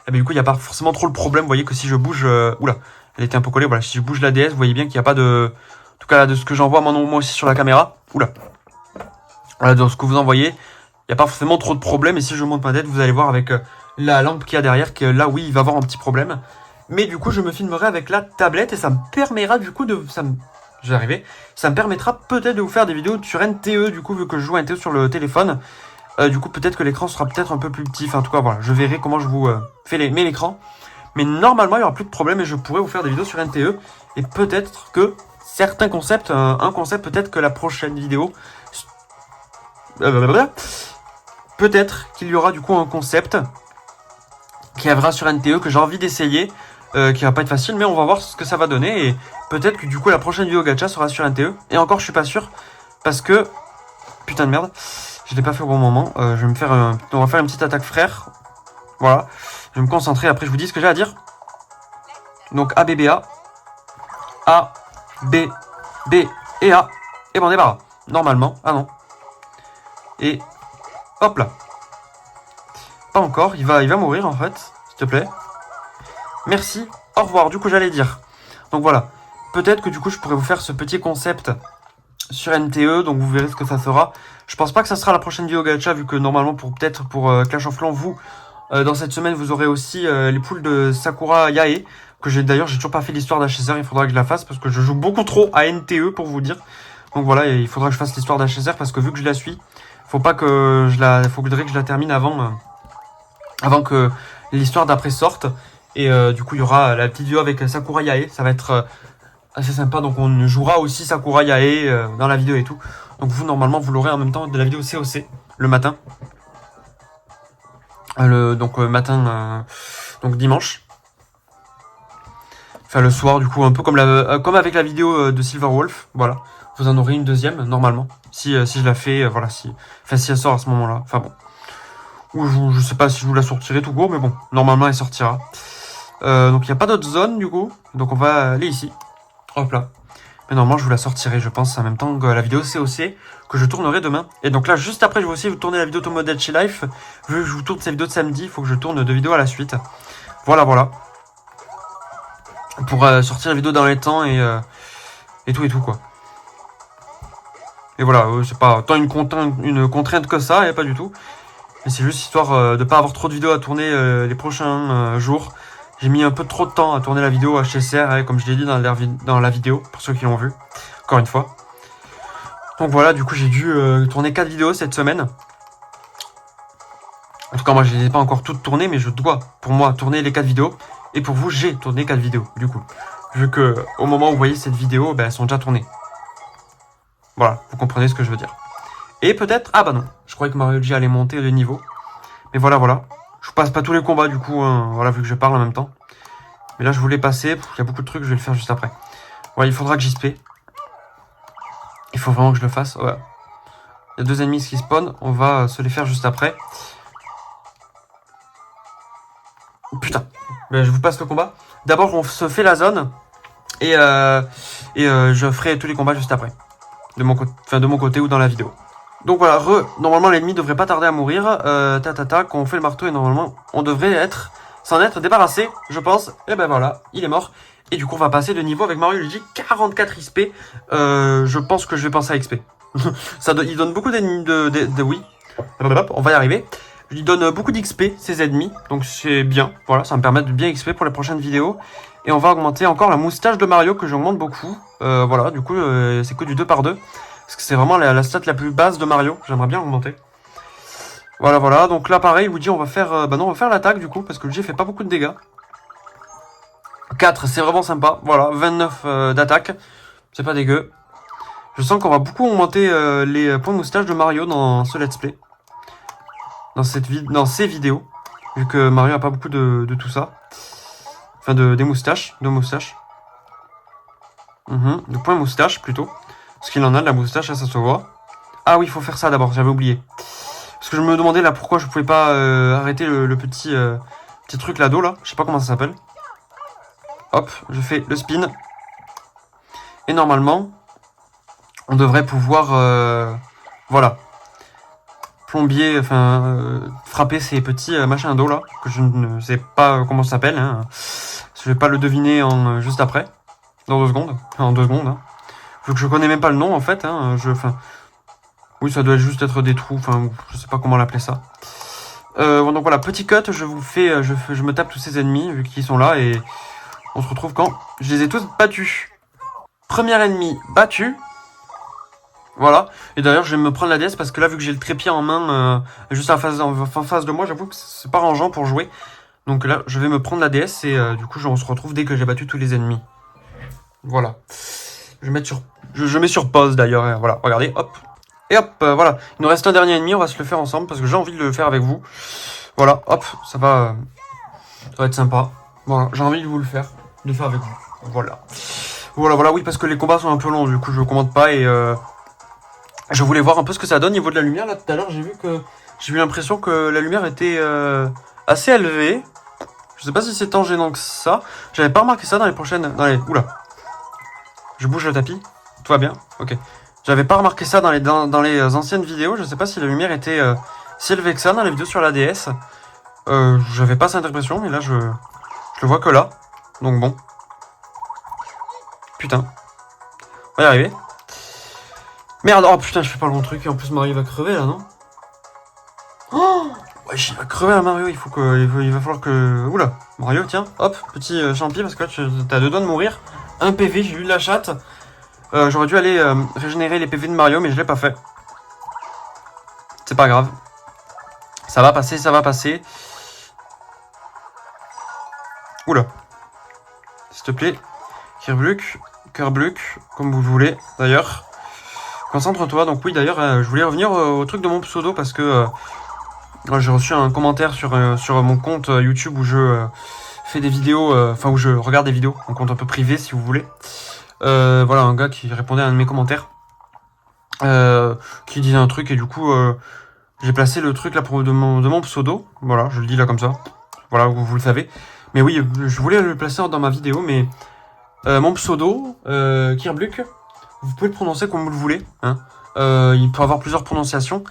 S1: Et bien du coup, il n'y a pas forcément trop le problème. Vous voyez que si je bouge... oula, elle était un peu collée. Voilà, si je bouge la DS, vous voyez bien qu'il n'y a pas de... En tout cas, de ce que j'en vois moi aussi sur la caméra. Oula. Voilà, dans ce que vous en voyez, il n'y a pas forcément trop de problème. Et si je monte ma tête, vous allez voir avec la lampe qu'il y a derrière, que là, oui, il va y avoir un petit problème. Mais du coup, je me filmerai avec la tablette et ça me permettra du coup de... Je vais arriver. Ça me permettra peut-être de vous faire des vidéos sur NTE, du coup, vu que je joue à NTE sur le téléphone. Du coup, peut-être que l'écran sera peut-être un peu plus petit. Enfin, en tout cas, voilà, je verrai comment je vous mets l'écran. Mais normalement, il n'y aura plus de problème et je pourrai vous faire des vidéos sur NTE. Et peut-être que certains concepts, un concept, peut-être que la prochaine vidéo... peut-être qu'il y aura du coup un concept qui arrivera sur NTE que j'ai envie d'essayer. Qui va pas être facile, mais on va voir ce que ça va donner. Et peut-être que du coup, la prochaine vidéo gacha sera sur NTE. Et encore, je suis pas sûr. Parce que... Putain de merde. Je l'ai pas fait au bon moment. Je vais me faire on va faire une petite attaque frère. Voilà. Je vais me concentrer. Après, je vous dis ce que j'ai à dire. Donc, A, B, B, A. A, B, B et A. Et bon, on débarras. Normalement. Ah non. Et hop là. Pas encore. Il va mourir en fait. S'il te plaît. Merci. Au revoir. Du coup, j'allais dire. Donc voilà. Peut-être que du coup, je pourrais vous faire ce petit concept sur NTE, donc vous verrez ce que ça sera. Je pense pas que ça sera la prochaine vidéo gacha, vu que normalement pour Clash of Clans, vous, dans cette semaine, vous aurez aussi les poules de Sakura Yae, que j'ai toujours pas fait l'histoire d'HSR, il faudra que je la fasse, parce que je joue beaucoup trop à NTE, pour vous dire. Donc voilà, il faudra que je fasse l'histoire d'HSR, parce que vu que je la suis, faudrait que je la termine avant que l'histoire d'après sorte. Et du coup, il y aura la petite vidéo avec Sakura Yae, ça va être assez sympa, donc on jouera aussi Sakura Yae dans la vidéo et tout. Donc vous, normalement, vous l'aurez en même temps de la vidéo COC, le matin. Donc dimanche. Enfin le soir, du coup, un peu comme avec la vidéo de Silverwolf, voilà. Vous en aurez une deuxième, normalement. Si je la fais, voilà, si elle sort à ce moment-là. Enfin bon. Ou je sais pas si je vous la sortirai tout court, mais bon, normalement elle sortira. Donc il n'y a pas d'autres zones, du coup. Donc on va aller ici. Hop là. Mais normalement, je vous la sortirai, je pense, en même temps que la vidéo COC, que je tournerai demain. Et donc là, juste après, je vais aussi vous tourner la vidéo Tomodachi Life. Vu que je vous tourne cette vidéo de samedi, il faut que je tourne 2 vidéos à la suite. Voilà. Pour sortir la vidéo dans les temps et tout, quoi. Et voilà, c'est pas tant une contrainte que ça, et pas du tout. Mais c'est juste histoire de pas avoir trop de vidéos à tourner les prochains jours. J'ai mis un peu trop de temps à tourner la vidéo HSR, comme je l'ai dit dans la vidéo, pour ceux qui l'ont vu, encore une fois. Donc voilà, du coup j'ai dû tourner 4 vidéos cette semaine. En tout cas moi je les ai pas encore toutes tournées, mais je dois pour moi tourner les 4 vidéos. Et pour vous j'ai tourné 4 vidéos, du coup. Vu que au moment où vous voyez cette vidéo, elles sont déjà tournées. Voilà, vous comprenez ce que je veux dire. Et peut-être, ah bah non, je croyais que Mario Luigi allait monter de niveau. Mais voilà. Je vous passe pas tous les combats du coup, voilà, vu que je parle en même temps. Mais là je voulais passer, il y a beaucoup de trucs, je vais le faire juste après. Ouais, il faudra que j'y spé. Il faut vraiment que je le fasse, ouais. Il y a 2 ennemis qui spawnent, on va se les faire juste après. Putain, ben, je vous passe le combat. D'abord on se fait la zone. Et je ferai tous les combats juste après. De mon côté ou dans la vidéo. Donc voilà, normalement l'ennemi devrait pas tarder à mourir. Quand on fait le marteau et normalement on devrait s'en être débarrassé, je pense. Et ben voilà, il est mort. Et du coup on va passer de niveau avec Mario Luigi, 44 XP. Je pense que je vais penser à XP. Il donne beaucoup d'ennemis oui. On va y arriver. Il donne beaucoup d'XP, ces ennemis. Donc c'est bien, voilà, ça va me permet de bien XP pour les prochaines vidéos. Et on va augmenter encore la moustache de Mario que j'augmente beaucoup. Voilà, du coup c'est que du 2x2. Parce que c'est vraiment la stat la plus basse de Mario. J'aimerais bien augmenter. Voilà. Donc là, pareil, Luigi, on va faire on va faire l'attaque, du coup, parce que Luigi fait pas beaucoup de dégâts. 4, c'est vraiment sympa. Voilà, 29 d'attaque. C'est pas dégueu. Je sens qu'on va beaucoup augmenter les points de moustache de Mario dans ce let's play. Dans ces vidéos. Vu que Mario a pas beaucoup de tout ça. Enfin, des moustaches. De moustaches. De points moustache, plutôt. Parce qu'il en a de la moustache, là, ça se voit. Ah oui, il faut faire ça d'abord, j'avais oublié. Parce que je me demandais là pourquoi je pouvais pas arrêter le petit truc là-dos, là. Je sais pas comment ça s'appelle. Hop, je fais le spin. Et normalement, on devrait pouvoir, voilà, plombier, frapper ces petits machins d'eau là. Que je ne sais pas comment ça s'appelle. Hein. Je vais pas le deviner juste après. Dans 2 secondes. En 2 secondes. Hein. Vu que je connais même pas le nom en fait. Hein, oui, ça doit juste être des trous. Je sais pas comment l'appeler ça. Donc voilà, petit cut. Je vous fais, je me tape tous ces ennemis vu qu'ils sont là et on se retrouve quand je les ai tous battus. Premier ennemi battu. Voilà. Et d'ailleurs, je vais me prendre la DS parce que là, vu que j'ai le trépied en main, juste en face de moi, j'avoue que c'est pas rangeant pour jouer. Donc là, je vais me prendre la DS et du coup, on se retrouve dès que j'ai battu tous les ennemis. Voilà. Je mets sur pause d'ailleurs. Voilà, regardez, hop. Et hop, voilà. Il nous reste un dernier ennemi, on va se le faire ensemble parce que j'ai envie de le faire avec vous. Voilà, hop, ça va être sympa. Voilà, j'ai envie de vous le faire, avec vous. Voilà, oui, parce que les combats sont un peu longs, du coup je ne commande pas et je voulais voir un peu ce que ça donne au niveau de la lumière. Là, tout à l'heure, j'ai eu l'impression que la lumière était assez élevée. Je sais pas si c'est tant gênant que ça. J'avais pas remarqué ça dans les oula. Je bouge le tapis. Tout va bien. Ok. J'avais pas remarqué ça dans les anciennes vidéos. Je sais pas si la lumière était si élevée que ça dans les vidéos sur la DS. J'avais pas cette impression, mais là je le vois que là. Donc bon. Putain. On va y arriver. Merde, oh putain, je fais pas le bon truc. Et en plus, Mario va crever là, non? Oh ouais, il va crever là, Mario. Il va falloir que. Oula, Mario, tiens, hop, petit champi parce que là, t'as 2 doigts de mourir. 1 PV, j'ai eu de la chatte. J'aurais dû aller régénérer les PV de Mario, mais je l'ai pas fait. C'est pas grave. Ça va passer, ça va passer. Oula. S'il te plaît. Kerbluck, comme vous voulez, d'ailleurs. Concentre-toi. Donc oui, d'ailleurs, je voulais revenir au truc de mon pseudo parce que j'ai reçu un commentaire sur mon compte YouTube où je fais des vidéos, enfin où je regarde des vidéos, un compte un peu privé si vous voulez. Voilà, un gars qui répondait à un de mes commentaires, qui disait un truc et du coup, j'ai placé le truc là de mon pseudo. Voilà, je le dis là comme ça. Voilà, vous le savez. Mais oui, je voulais le placer dans ma vidéo, mais mon pseudo, Kerbluck, vous pouvez le prononcer comme vous le voulez. Hein. Il peut avoir plusieurs prononciations.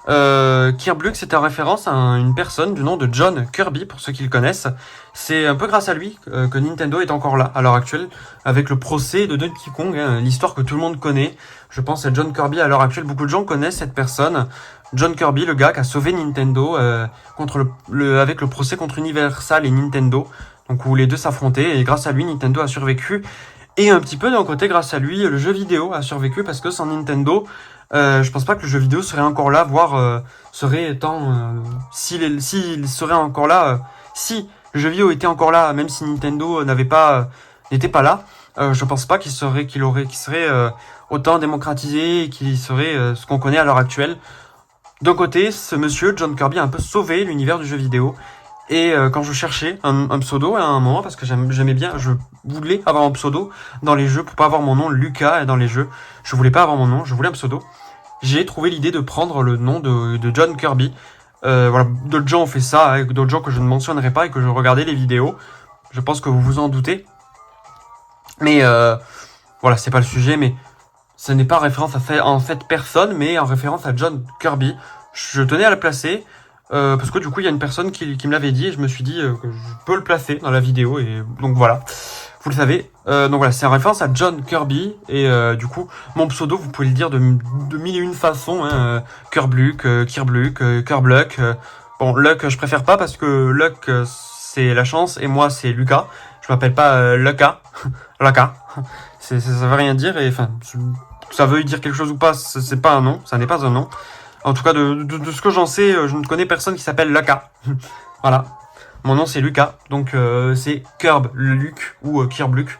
S1: Kerbluck, c'est en référence à une personne du nom de John Kirby, pour ceux qui le connaissent. C'est un peu grâce à lui que Nintendo est encore là, à l'heure actuelle, avec le procès de Donkey Kong, hein, l'histoire que tout le monde connaît. Je pense à John Kirby à l'heure actuelle, beaucoup de gens connaissent cette personne. John Kirby, le gars qui a sauvé Nintendo avec le procès contre Universal et Nintendo, donc où les deux s'affrontaient, et grâce à lui, Nintendo a survécu. Et un petit peu d'un côté, grâce à lui, le jeu vidéo a survécu, parce que sans Nintendo, je pense pas que le jeu vidéo serait encore là, voire serait étant... s'il serait encore là, si le jeu vidéo était encore là, même si Nintendo n'était pas là, je pense pas qu'il serait autant démocratisé et qu'il serait ce qu'on connaît à l'heure actuelle. D'un côté, ce monsieur, John Kirby, a un peu sauvé l'univers du jeu vidéo. Et quand je cherchais un pseudo à un moment, parce que j'aimais bien, je voulais avoir un pseudo dans les jeux pour pas avoir mon nom Lucas dans les jeux. Je voulais pas avoir mon nom, je voulais un pseudo. J'ai trouvé l'idée de prendre le nom de John Kirby. Voilà, d'autres gens ont fait ça, avec d'autres gens que je ne mentionnerai pas et que je regardais les vidéos. Je pense que vous vous en doutez. Mais voilà, c'est pas le sujet, mais ce n'est pas en référence en fait personne, mais en référence à John Kirby. Je tenais à le placer. Parce que du coup il y a une personne qui me l'avait dit et je me suis dit que je peux le placer dans la vidéo et donc voilà, vous le savez. Donc voilà, c'est en référence à John Kirby et du coup mon pseudo vous pouvez le dire de mille et une façons, hein, Kerbluck, Kerbluck. Bon, Luck je préfère pas parce que Luck c'est la chance et moi c'est Lucas. Je m'appelle pas Lucas, Lucas. Ça veut rien dire et enfin ça veut dire quelque chose ou pas, c'est pas un nom, ça n'est pas un nom. En tout cas, de ce que j'en sais, je ne connais personne qui s'appelle Lucas. Voilà. Mon nom, c'est Lucas. Donc, c'est Kerbluck ou Kerbluck.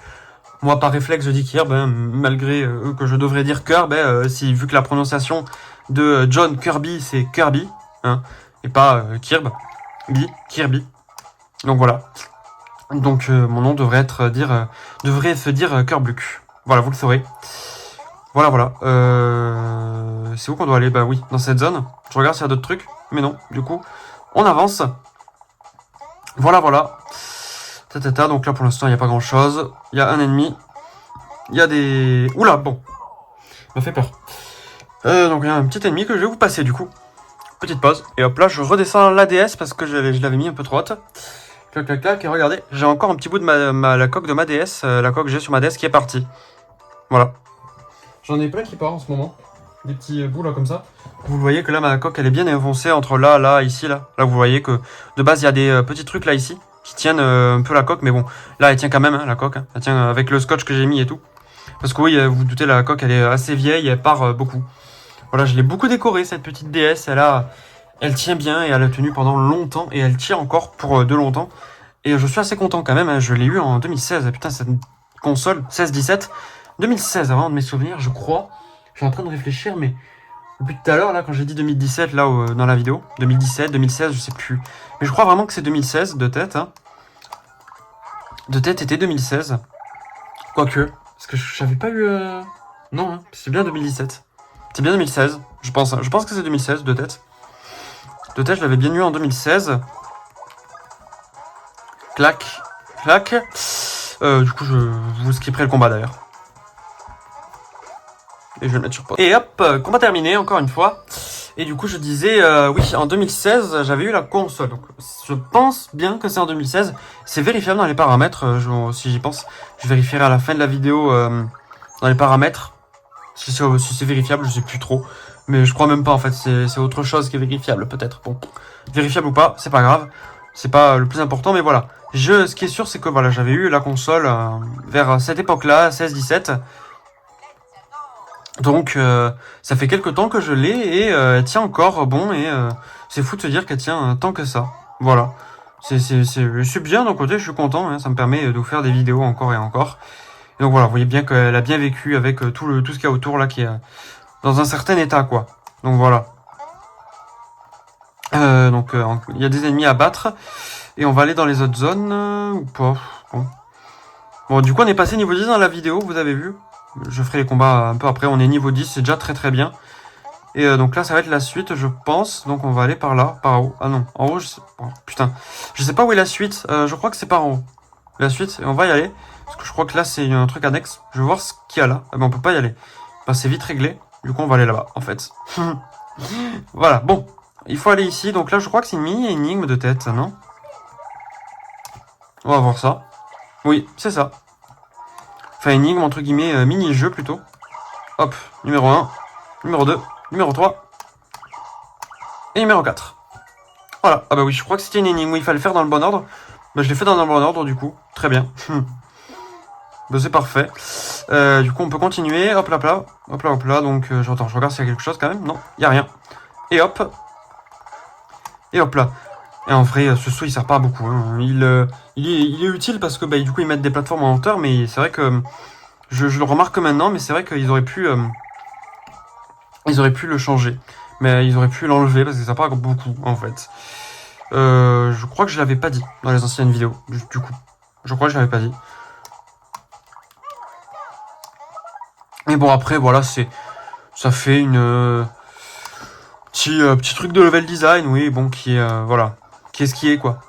S1: Moi, par réflexe, je dis Kerb, hein, malgré que je devrais dire Kerb. Vu que la prononciation de John Kirby, c'est Kirby. Hein, et pas Kirby. Donc, voilà. Donc, mon nom devrait se dire Kerbluck. Voilà, vous le saurez. Voilà. C'est où qu'on doit aller? Bah oui, dans cette zone. Je regarde s'il y a d'autres trucs. Mais non, du coup, on avance. Voilà. Donc là, pour l'instant, il n'y a pas grand-chose. Il y a un ennemi. Il y a des... Oula, bon. Ça m'a fait peur. Donc il y a un petit ennemi que je vais vous passer, du coup. Petite pause. Et hop là, je redescends l'ADS parce que je l'avais mis un peu trop haute. Clac. Et regardez, j'ai encore un petit bout de la coque de ma DS. La coque que j'ai sur ma DS qui est partie. Voilà. J'en ai plein qui partent en ce moment. Des petits bouts là comme ça. Vous voyez que là ma coque elle est bien enfoncée entre là, ici, là. Là vous voyez que de base il y a des petits trucs là ici qui tiennent un peu la coque. Mais bon, là elle tient quand même hein, la coque. Hein. Elle tient avec le scotch que j'ai mis et tout. Parce que oui, vous vous doutez, la coque elle est assez vieille, elle part beaucoup. Voilà, je l'ai beaucoup décorée cette petite DS. Elle tient bien et elle a tenu pendant longtemps. Et elle tient encore pour de longtemps. Et je suis assez content quand même. Hein. Je l'ai eu en 2016. Putain, cette console 16-17. 2016, avant de mes souvenirs, je crois. Je suis en train de réfléchir, mais depuis tout à l'heure, là, quand j'ai dit 2017, là, dans la vidéo, 2017, 2016, je sais plus. Mais je crois vraiment que c'est 2016, de tête. Hein. De tête, était 2016. Quoique, parce que j'avais pas eu... Non, hein, c'est bien 2017. C'est bien 2016, je pense. Hein. Je pense que c'est 2016, de tête. De tête, je l'avais bien eu en 2016. Clac. Du coup, je vous skipperai le combat, d'ailleurs. Et je vais le mettre sur pause. Et hop, combat terminé, encore une fois. Et du coup, je disais, oui, en 2016, j'avais eu la console. Donc, je pense bien que c'est en 2016. C'est vérifiable dans les paramètres, si j'y pense. Je vérifierai à la fin de la vidéo dans les paramètres. Si c'est vérifiable, je sais plus trop. Mais je crois même pas, en fait. C'est autre chose qui est vérifiable, peut-être. Bon, vérifiable ou pas, c'est pas grave. C'est pas le plus important, mais voilà. Ce qui est sûr, c'est que voilà, j'avais eu la console vers cette époque-là, 16-17. Donc, ça fait quelques temps que je l'ai et elle tient encore bon. Et c'est fou de se dire qu'elle tient tant que ça. Voilà. Je suis bien d'un côté, je suis content. Hein, ça me permet de vous faire des vidéos encore et encore. Et donc voilà, vous voyez bien qu'elle a bien vécu avec tout ce qu'il y a autour là qui est dans un certain état, quoi. Donc voilà. Il y a des ennemis à battre. Et on va aller dans les autres zones. Ou pas. Bon, du coup, on est passé niveau 10 dans la vidéo, vous avez vu. Je ferai les combats un peu après. On est niveau 10, c'est déjà très très bien. Et donc là, ça va être la suite, je pense. Donc on va aller par là, par haut. Ah non, en haut, je sais... Oh, putain. Je sais pas où est la suite. Je crois que c'est par en haut. La suite, et on va y aller. Parce que je crois que là, c'est un truc annexe. Je vais voir ce qu'il y a là. Ah ben, on peut pas y aller. Ben, c'est vite réglé. Du coup, on va aller là-bas, en fait. Voilà, bon. Il faut aller ici. Donc là, je crois que c'est une mini-énigme de tête, non? On va voir ça. Oui, c'est ça. Enfin, énigme, entre guillemets, mini-jeu, plutôt. Hop, numéro 1, numéro 2, numéro 3. Et numéro 4. Voilà. Ah bah oui, je crois que c'était une énigme où il fallait faire dans le bon ordre. Bah, je l'ai fait dans le bon ordre, du coup. Très bien. Bah, c'est parfait. Du coup, on peut continuer. Hop là, là. Hop là, hop là. Donc, je regarde s'il y a quelque chose quand même. Non, il n'y a rien. Et hop. Et hop là. Et en vrai, ce saut, il sert pas à beaucoup. Hein. Il est utile parce que bah, du coup, ils mettent des plateformes en hauteur. Mais c'est vrai que je le remarque maintenant. Mais c'est vrai qu'ils auraient pu le changer. Mais ils auraient pu l'enlever parce que ça sert pas beaucoup, en fait. Je crois que je l'avais pas dit dans les anciennes vidéos. Du coup, je crois que je l'avais pas dit. Mais bon, après, voilà, ça fait une petit truc de level design, oui, bon, qui est voilà, qui est ce qui est, quoi.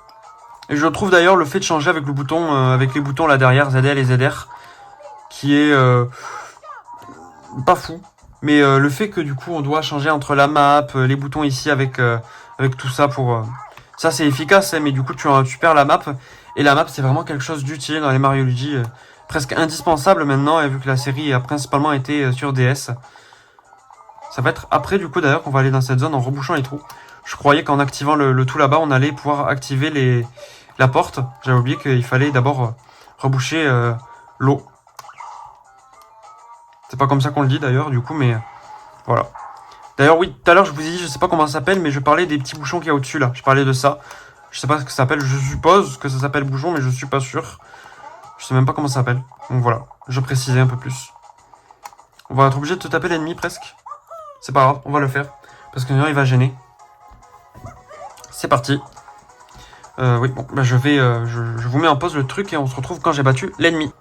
S1: Et je trouve d'ailleurs le fait de changer avec le bouton, avec les boutons là derrière, ZL et ZR, qui est pas fou. Mais le fait que du coup on doit changer entre la map, les boutons ici avec tout ça pour ça c'est efficace, hein, mais du coup tu perds la map. Et la map c'est vraiment quelque chose d'utile dans les Mario Luigi, presque indispensable maintenant, et vu que la série a principalement été sur DS. Ça va être après du coup d'ailleurs qu'on va aller dans cette zone en rebouchant les trous. Je croyais qu'en activant le tout là-bas on allait pouvoir activer la porte. J'avais oublié qu'il fallait d'abord reboucher l'eau. C'est pas comme ça qu'on le dit d'ailleurs du coup, mais voilà. D'ailleurs oui, tout à l'heure je vous ai dit, je sais pas comment ça s'appelle, mais je parlais des petits bouchons qu'il y a au-dessus là. Je parlais de ça. Je sais pas ce que ça s'appelle, je suppose que ça s'appelle bouchon, mais je suis pas sûr. Je sais même pas comment ça s'appelle. Donc voilà, je précisais un peu plus. On va être obligé de te taper l'ennemi presque. C'est pas grave, on va le faire. Parce que sinon il va gêner. C'est parti. Oui, bon, bah je vous mets en pause le truc et on se retrouve quand j'ai battu l'ennemi.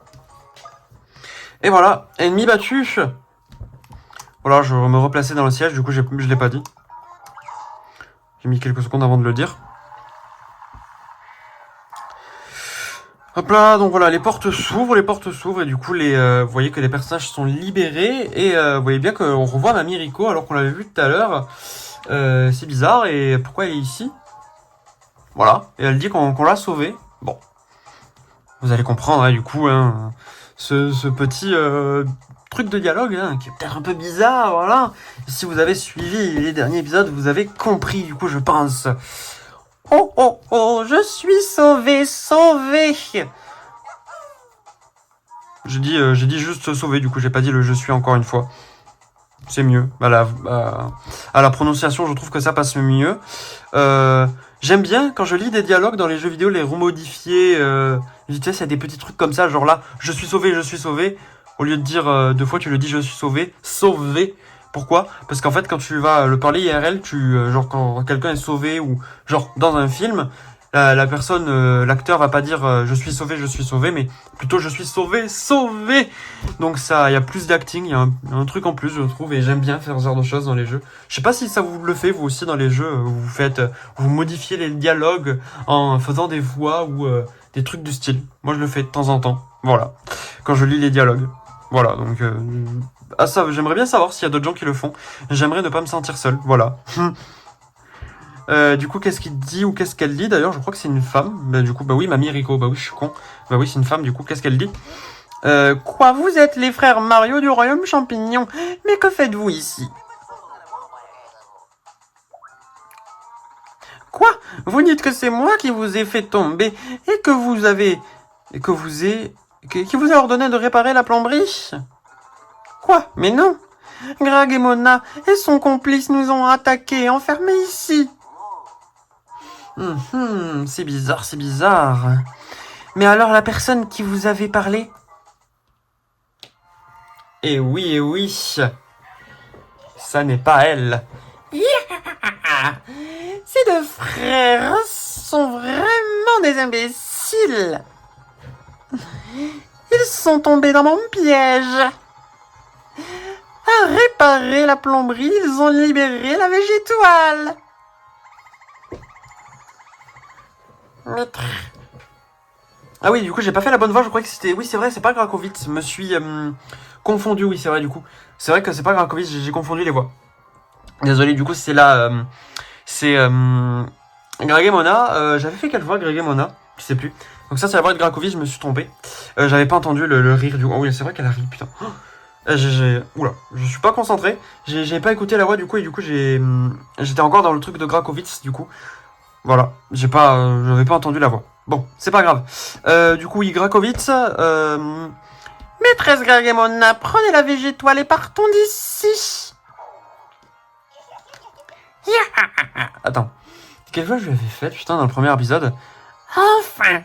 S1: Et voilà, ennemi battu. Voilà, je me replaçais dans le siège, du coup je l'ai pas dit. J'ai mis quelques secondes avant de le dire. Hop là, donc voilà, les portes s'ouvrent et du coup vous voyez que les personnages sont libérés et vous voyez bien qu'on revoit Mamie Rico alors qu'on l'avait vu tout à l'heure. C'est bizarre, et pourquoi elle est ici? Voilà, et elle dit qu'on l'a sauvée. Bon, vous allez comprendre, hein, du coup, hein, ce petit truc de dialogue hein, qui est peut-être un peu bizarre, voilà. Si vous avez suivi les derniers épisodes, vous avez compris, du coup, je pense. Oh, oh, oh, je suis sauvé, sauvé. J'ai dit juste sauvé, du coup, j'ai pas dit le je suis encore une fois. C'est mieux. À la prononciation, je trouve que ça passe mieux. J'aime bien quand je lis des dialogues dans les jeux vidéo, les remodifier. Vitesse, il y a des petits trucs comme ça, genre là, je suis sauvé, je suis sauvé. Au lieu de dire 2 fois, tu le dis je suis sauvé, sauvé. Pourquoi? Parce qu'en fait, quand tu vas le parler IRL, genre quand quelqu'un est sauvé ou genre dans un film, la personne, l'acteur va pas dire je suis sauvé, mais plutôt je suis sauvé, sauvé. Donc ça, il y a plus d'acting, il y a un truc en plus, je trouve, et j'aime bien faire ce genre de choses dans les jeux. Je sais pas si ça vous le fait vous aussi dans les jeux, vous modifiez les dialogues en faisant des voix ou des trucs du style. Moi, je le fais de temps en temps, voilà, quand je lis les dialogues. Voilà, donc ça, j'aimerais bien savoir s'il y a d'autres gens qui le font. J'aimerais ne pas me sentir seul, voilà. Du coup, qu'est-ce qu'il dit ou qu'est-ce qu'elle dit? D'ailleurs, je crois que c'est une femme. Bah, du coup, bah oui, Mamie Rico. Bah oui, je suis con. Bah oui, c'est une femme. Du coup, qu'est-ce qu'elle dit? Quoi, vous êtes les frères Mario du Royaume Champignon? Mais que faites-vous ici? Quoi? Vous dites que c'est moi qui vous ai fait tomber et que vous avez... qui vous a ordonné de réparer la plomberie? Quoi? Mais non! Greg et Mona et son complice nous ont attaqués et enfermés ici. C'est bizarre, c'est bizarre. Mais alors la personne qui vous avait parlé? Eh oui, ça n'est pas elle. Ces deux frères sont vraiment des imbéciles. Ils sont tombés dans mon piège. À réparer la plomberie, ils ont libéré la végétoile. Maître. Ah oui, du coup, j'ai pas fait la bonne voix, je croyais que c'était... Oui, c'est vrai, c'est pas Grakovitz, je me suis confondu, oui, c'est vrai, du coup. C'est vrai que c'est pas Grakovitz, j'ai confondu les voix. Désolé, du coup, c'est là... c'est... Greg et Mona, j'avais fait quelle voix, Greg et Mona? Je sais plus. Donc ça, c'est la voix de Grakovitz, je me suis trompé. J'avais pas entendu le rire du... Oh oui, c'est vrai qu'elle a ri, putain. Oula, je suis pas concentré. J'ai pas écouté la voix, du coup, et du coup, j'étais encore dans le truc de Grakovitz, du coup. Voilà, j'avais pas entendu la voix. Bon, c'est pas grave. Du coup, Grakovitz, Maîtresse Greg et Mona, prenez la végétoile et partons d'ici. Attends, quelle voix je lui avais faite, putain, dans le premier épisode? Enfin.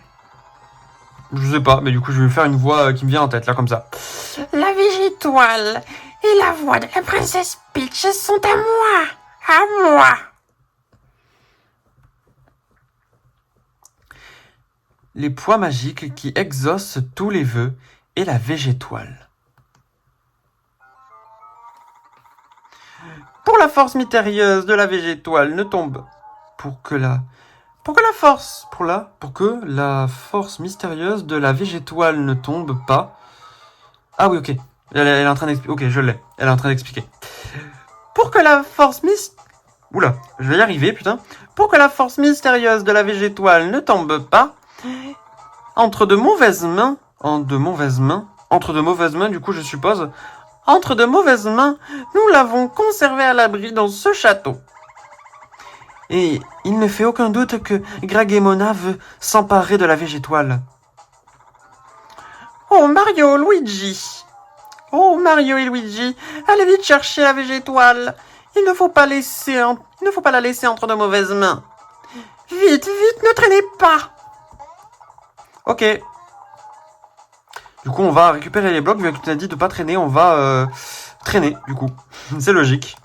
S1: Je sais pas, mais du coup, je vais faire une voix qui me vient en tête, là, comme ça. La végétoile et la voix de la princesse Peach sont à moi. À moi. Les poids magiques qui exaucent tous les vœux et la végétoile. Pour la force mystérieuse de la végétoile ne tombe. Pour que la force mystérieuse de la végétoile ne tombe pas. Ah oui, ok. Elle est en train d'expliquer. Ok, je l'ai. Elle est en train d'expliquer. Pour que la force Oula, je vais y arriver, putain. Pour que la force mystérieuse de la végétoile ne tombe pas, entre de mauvaises mains, du coup, je suppose, entre de mauvaises mains, nous l'avons conservé à l'abri dans ce château. Et il ne fait aucun doute que Greg et Mona veut s'emparer de la végétoile. Oh Mario, Luigi! Oh Mario et Luigi, allez vite chercher la végétoile. Il ne faut pas la laisser entre de mauvaises mains. Vite, ne traînez pas. Ok. Du coup, on va récupérer les blocs. Vu que tu as dit de pas traîner, on va traîner, du coup. C'est logique.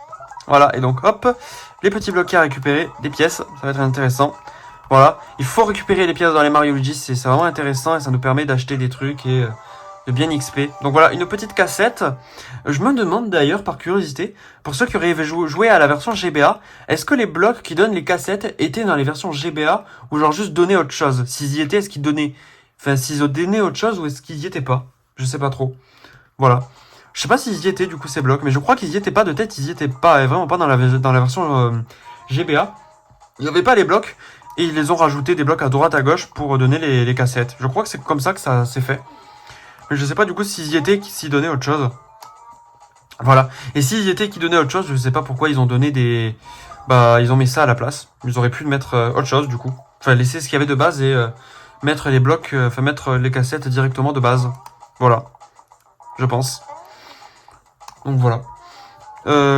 S1: Voilà, et donc, hop, les petits blocs à récupérer, des pièces, ça va être intéressant. Voilà, il faut récupérer les pièces dans les Mario Luigi, c'est vraiment intéressant et ça nous permet d'acheter des trucs et de bien XP. Donc voilà, une petite cassette. Je me demande d'ailleurs, par curiosité, pour ceux qui auraient joué à la version GBA, est-ce que les blocs qui donnent les cassettes étaient dans les versions GBA ou genre juste donnaient autre chose? S'ils y étaient, est-ce qu'ils donnaient... Enfin, s'ils ont donné autre chose ou est-ce qu'ils y étaient pas? Je sais pas trop. Voilà. Je sais pas s'ils y étaient du coup ces blocs, mais je crois qu'ils y étaient pas de tête, ils y étaient pas, et vraiment pas dans la version GBA. Il n'y avait pas les blocs, et ils les ont rajoutés des blocs à droite à gauche pour donner les cassettes. Je crois que c'est comme ça que ça s'est fait. Mais je sais pas du coup s'ils y étaient, s'ils donnaient autre chose. Voilà. Et s'ils y étaient qui donnaient autre chose, je sais pas pourquoi ils ont donné des... Bah, ils ont mis ça à la place. Ils auraient pu mettre autre chose du coup. Enfin, laisser ce qu'il y avait de base et mettre les blocs, mettre les cassettes directement de base. Voilà. Je pense. Donc voilà.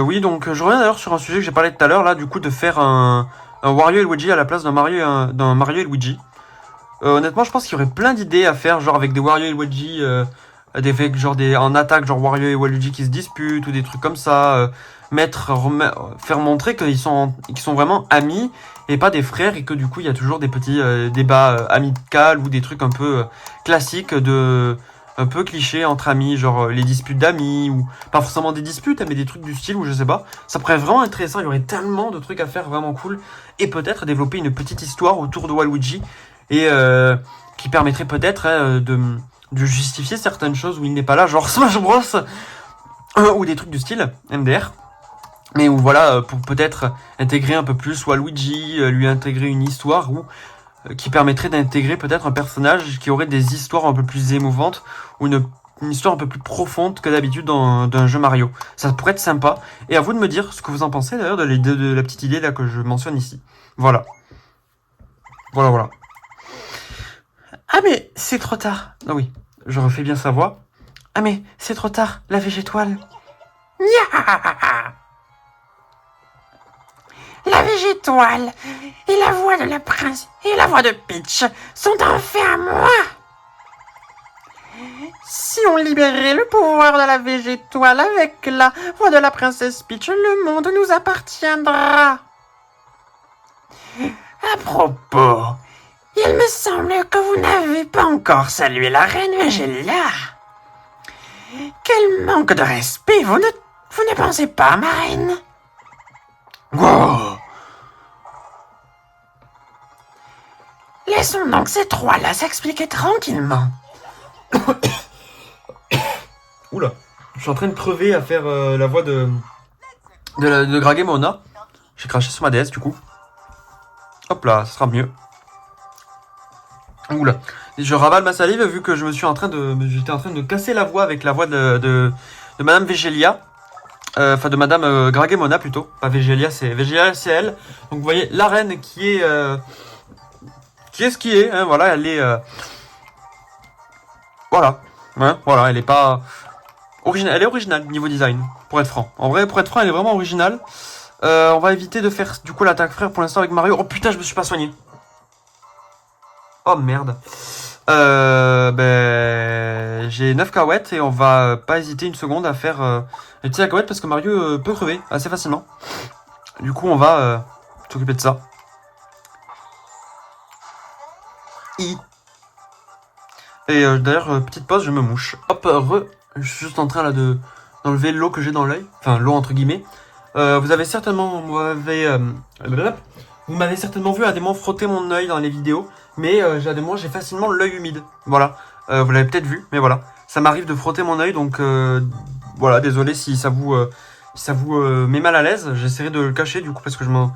S1: Oui, donc je reviens d'ailleurs sur un sujet que j'ai parlé tout à l'heure, là, du coup, de faire un Wario et Luigi à la place d'un Mario et Luigi. Honnêtement, je pense qu'il y aurait plein d'idées à faire, genre avec des Wario et Luigi, en attaque, genre Wario et Luigi qui se disputent, ou des trucs comme ça. Faire montrer qu'ils sont vraiment amis, et pas des frères, et que du coup, il y a toujours des petits débats amicaux, ou des trucs un peu classiques un peu cliché entre amis, genre les disputes d'amis, ou pas forcément des disputes, mais des trucs du style, ou je sais pas. Ça pourrait être vraiment intéressant, il y aurait tellement de trucs à faire vraiment cool, et peut-être développer une petite histoire autour de Waluigi, et qui permettrait peut-être de justifier certaines choses où il n'est pas là, genre Smash Bros, ou des trucs du style, MDR. Mais où voilà, pour peut-être intégrer un peu plus Waluigi, lui intégrer une histoire, ou qui permettrait d'intégrer peut-être un personnage qui aurait des histoires un peu plus émouvantes, ou une histoire un peu plus profonde que d'habitude d'un jeu Mario. Ça pourrait être sympa. Et à vous de me dire ce que vous en pensez d'ailleurs de la petite idée là que je mentionne ici. Voilà. Voilà. Ah mais c'est trop tard. Ah oui, je refais bien sa voix. Ah mais c'est trop tard, la végétoile.
S2: La végétoile et la voix de la princesse et la voix de Peach sont un fait à moi. Si on libérait le pouvoir de la végétoile avec la voix de la princesse Peach, le monde nous appartiendra. À propos, il me semble que vous n'avez pas encore salué la reine Végélia. Quel manque de respect, vous ne pensez pas, ma reine?
S1: Wow.
S2: Laissons donc ces trois-là s'expliquer tranquillement.
S1: Oula, je suis en train de crever à faire la voix de Gragemona. J'ai craché sur ma DS du coup. Hop là, ça sera mieux. Oula, je ravale ma salive vu que j'étais en train de casser la voix avec la voix de Madame Végélia. Enfin de Madame Gragemona plutôt. Pas Végélia, c'est elle. Donc vous voyez la reine qui est ce qui est. Hein, voilà, elle est voilà. Hein, voilà, elle est pas originale. Elle est originale niveau design, pour être franc. En vrai, pour être franc, elle est vraiment originale. On va éviter de faire du coup l'attaque frère pour l'instant avec Mario. Oh putain, je me suis pas soigné. Oh merde. J'ai 9 cacahuètes et on va pas hésiter une seconde à faire les petites cacahuètes parce que Mario peut crever assez facilement. Du coup, on va s'occuper de ça. Et d'ailleurs, petite pause, je me mouche. Hop, je suis juste en train là d'enlever l'eau que j'ai dans l'œil. Enfin, l'eau entre guillemets. Vous m'avez certainement vu à des moments frotter mon œil dans les vidéos. Mais à des moments, j'ai facilement l'œil humide. Voilà. Vous l'avez peut-être vu, mais voilà. Ça m'arrive de frotter mon œil, donc voilà, désolé si ça vous met mal à l'aise. J'essaierai de le cacher du coup parce que je m'en...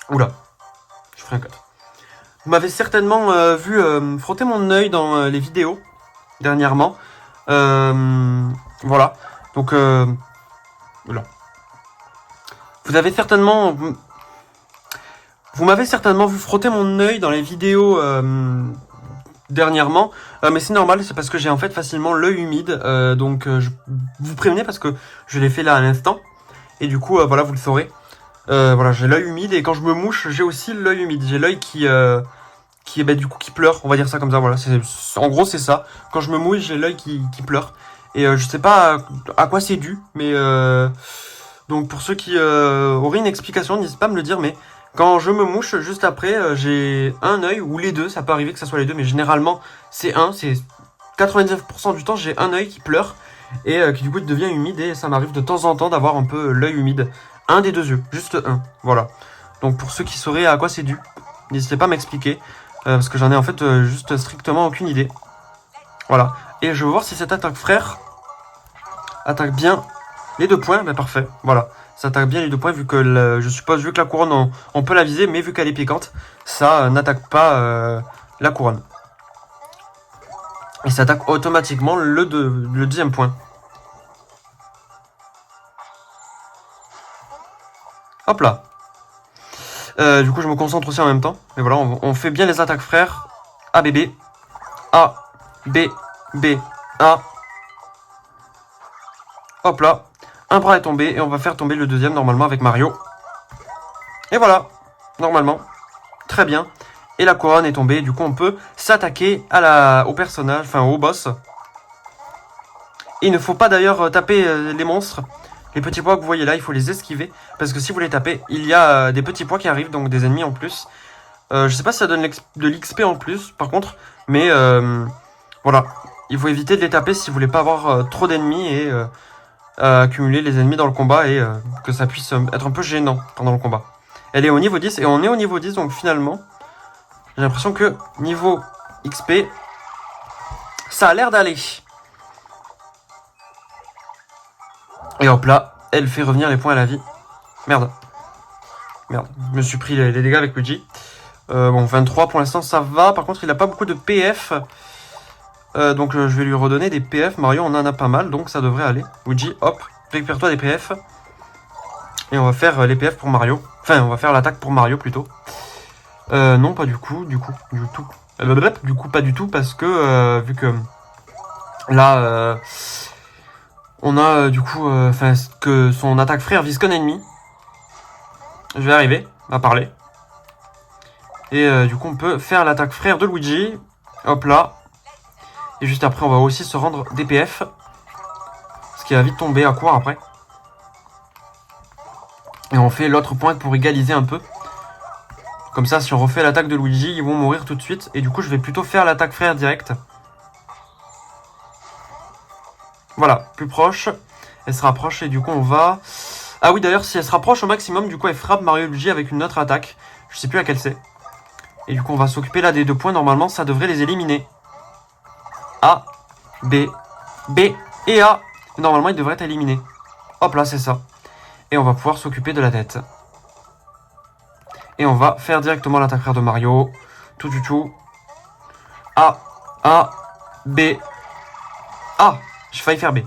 S1: Oula, je ferai un cut. Vous m'avez certainement vu frotter mon œil dans les vidéos dernièrement. Voilà. Donc, oula. Vous m'avez certainement vu frotter mon œil dans les vidéos dernièrement, mais c'est normal, c'est parce que j'ai en fait facilement l'œil humide, donc je vous prévenez parce que je l'ai fait là à l'instant, et du coup voilà, vous le saurez. Voilà, j'ai l'œil humide et quand je me mouche, j'ai aussi l'œil humide. J'ai l'œil qui du coup qui pleure, on va dire ça comme ça. Voilà, en gros c'est ça. Quand je me mouille, j'ai l'œil qui pleure. Et je sais pas à quoi c'est dû, mais donc pour ceux qui auraient une explication, n'hésitez pas à me le dire. Mais quand je me mouche, juste après, j'ai un œil ou les deux. Ça peut arriver que ça soit les deux, mais généralement c'est 99% du temps, j'ai un œil qui pleure et qui du coup devient humide. Et ça m'arrive de temps en temps d'avoir un peu l'œil humide. Un des deux yeux, juste un, voilà. Donc pour ceux qui sauraient à quoi c'est dû, n'hésitez pas à m'expliquer, parce que j'en ai en fait juste strictement aucune idée. Voilà. Et je veux voir si cette attaque frère attaque bien les 2 points. Ben parfait, voilà. Ça attaque bien les 2 points vu que je suppose, vu que la couronne on peut la viser, mais vu qu'elle est piquante, ça n'attaque pas la couronne. Et ça attaque automatiquement le deuxième point. Hop là. Du coup, je me concentre aussi en même temps. Mais voilà, on fait bien les attaques frères. A, B, B. A, B, B, A. Hop là. Un bras est tombé et on va faire tomber le deuxième normalement avec Mario. Et voilà. Normalement. Très bien. Et la couronne est tombée. Du coup, on peut s'attaquer au personnage, enfin au boss. Et il ne faut pas d'ailleurs taper les monstres. Les petits pois que vous voyez là, il faut les esquiver. Parce que si vous les tapez, il y a des petits pois qui arrivent, donc des ennemis en plus. Je sais pas si ça donne de l'XP en plus, par contre. Mais voilà. Il faut éviter de les taper si vous voulez pas avoir trop d'ennemis et accumuler les ennemis dans le combat et que ça puisse être un peu gênant pendant le combat. Elle est au niveau 10 et on est au niveau 10, donc finalement, j'ai l'impression que niveau XP, ça a l'air d'aller. Et hop là, elle fait revenir les points à la vie. Merde. Merde, je me suis pris les dégâts avec Luigi. Bon, 23 pour l'instant, ça va. Par contre, il a pas beaucoup de PF. Donc, je vais lui redonner des PF. Mario, on en a pas mal, donc ça devrait aller. Luigi, hop, récupère-toi des PF. Et on va faire les PF pour Mario. Enfin, on va faire l'attaque pour Mario, plutôt. Non, pas du coup, du coup, pas du tout, parce que, vu que... Là, on a, du coup, que son attaque frère vise qu'un ennemi. Je vais arriver à parler. Et du coup, on peut faire l'attaque frère de Luigi. Hop là. Et juste après, on va aussi se rendre DPF. Ce qui va vite tomber à court après. Et on fait l'autre point pour égaliser un peu. Comme ça, si on refait l'attaque de Luigi, ils vont mourir tout de suite. Et du coup, je vais plutôt faire l'attaque frère direct. Voilà, plus proche. Elle se rapproche et du coup, on va... Ah oui, d'ailleurs, si elle se rapproche au maximum, du coup, elle frappe Mario et Luigi avec une autre attaque. Je sais plus laquelle c'est. Et du coup, on va s'occuper là des 2 points. Normalement, ça devrait les éliminer. A, B, B et A. Normalement, ils devraient être éliminés. Hop là, c'est ça. Et on va pouvoir s'occuper de la tête. Et on va faire directement l'attaque frère de Mario. Tout. A, B, A. J'ai failli faire B.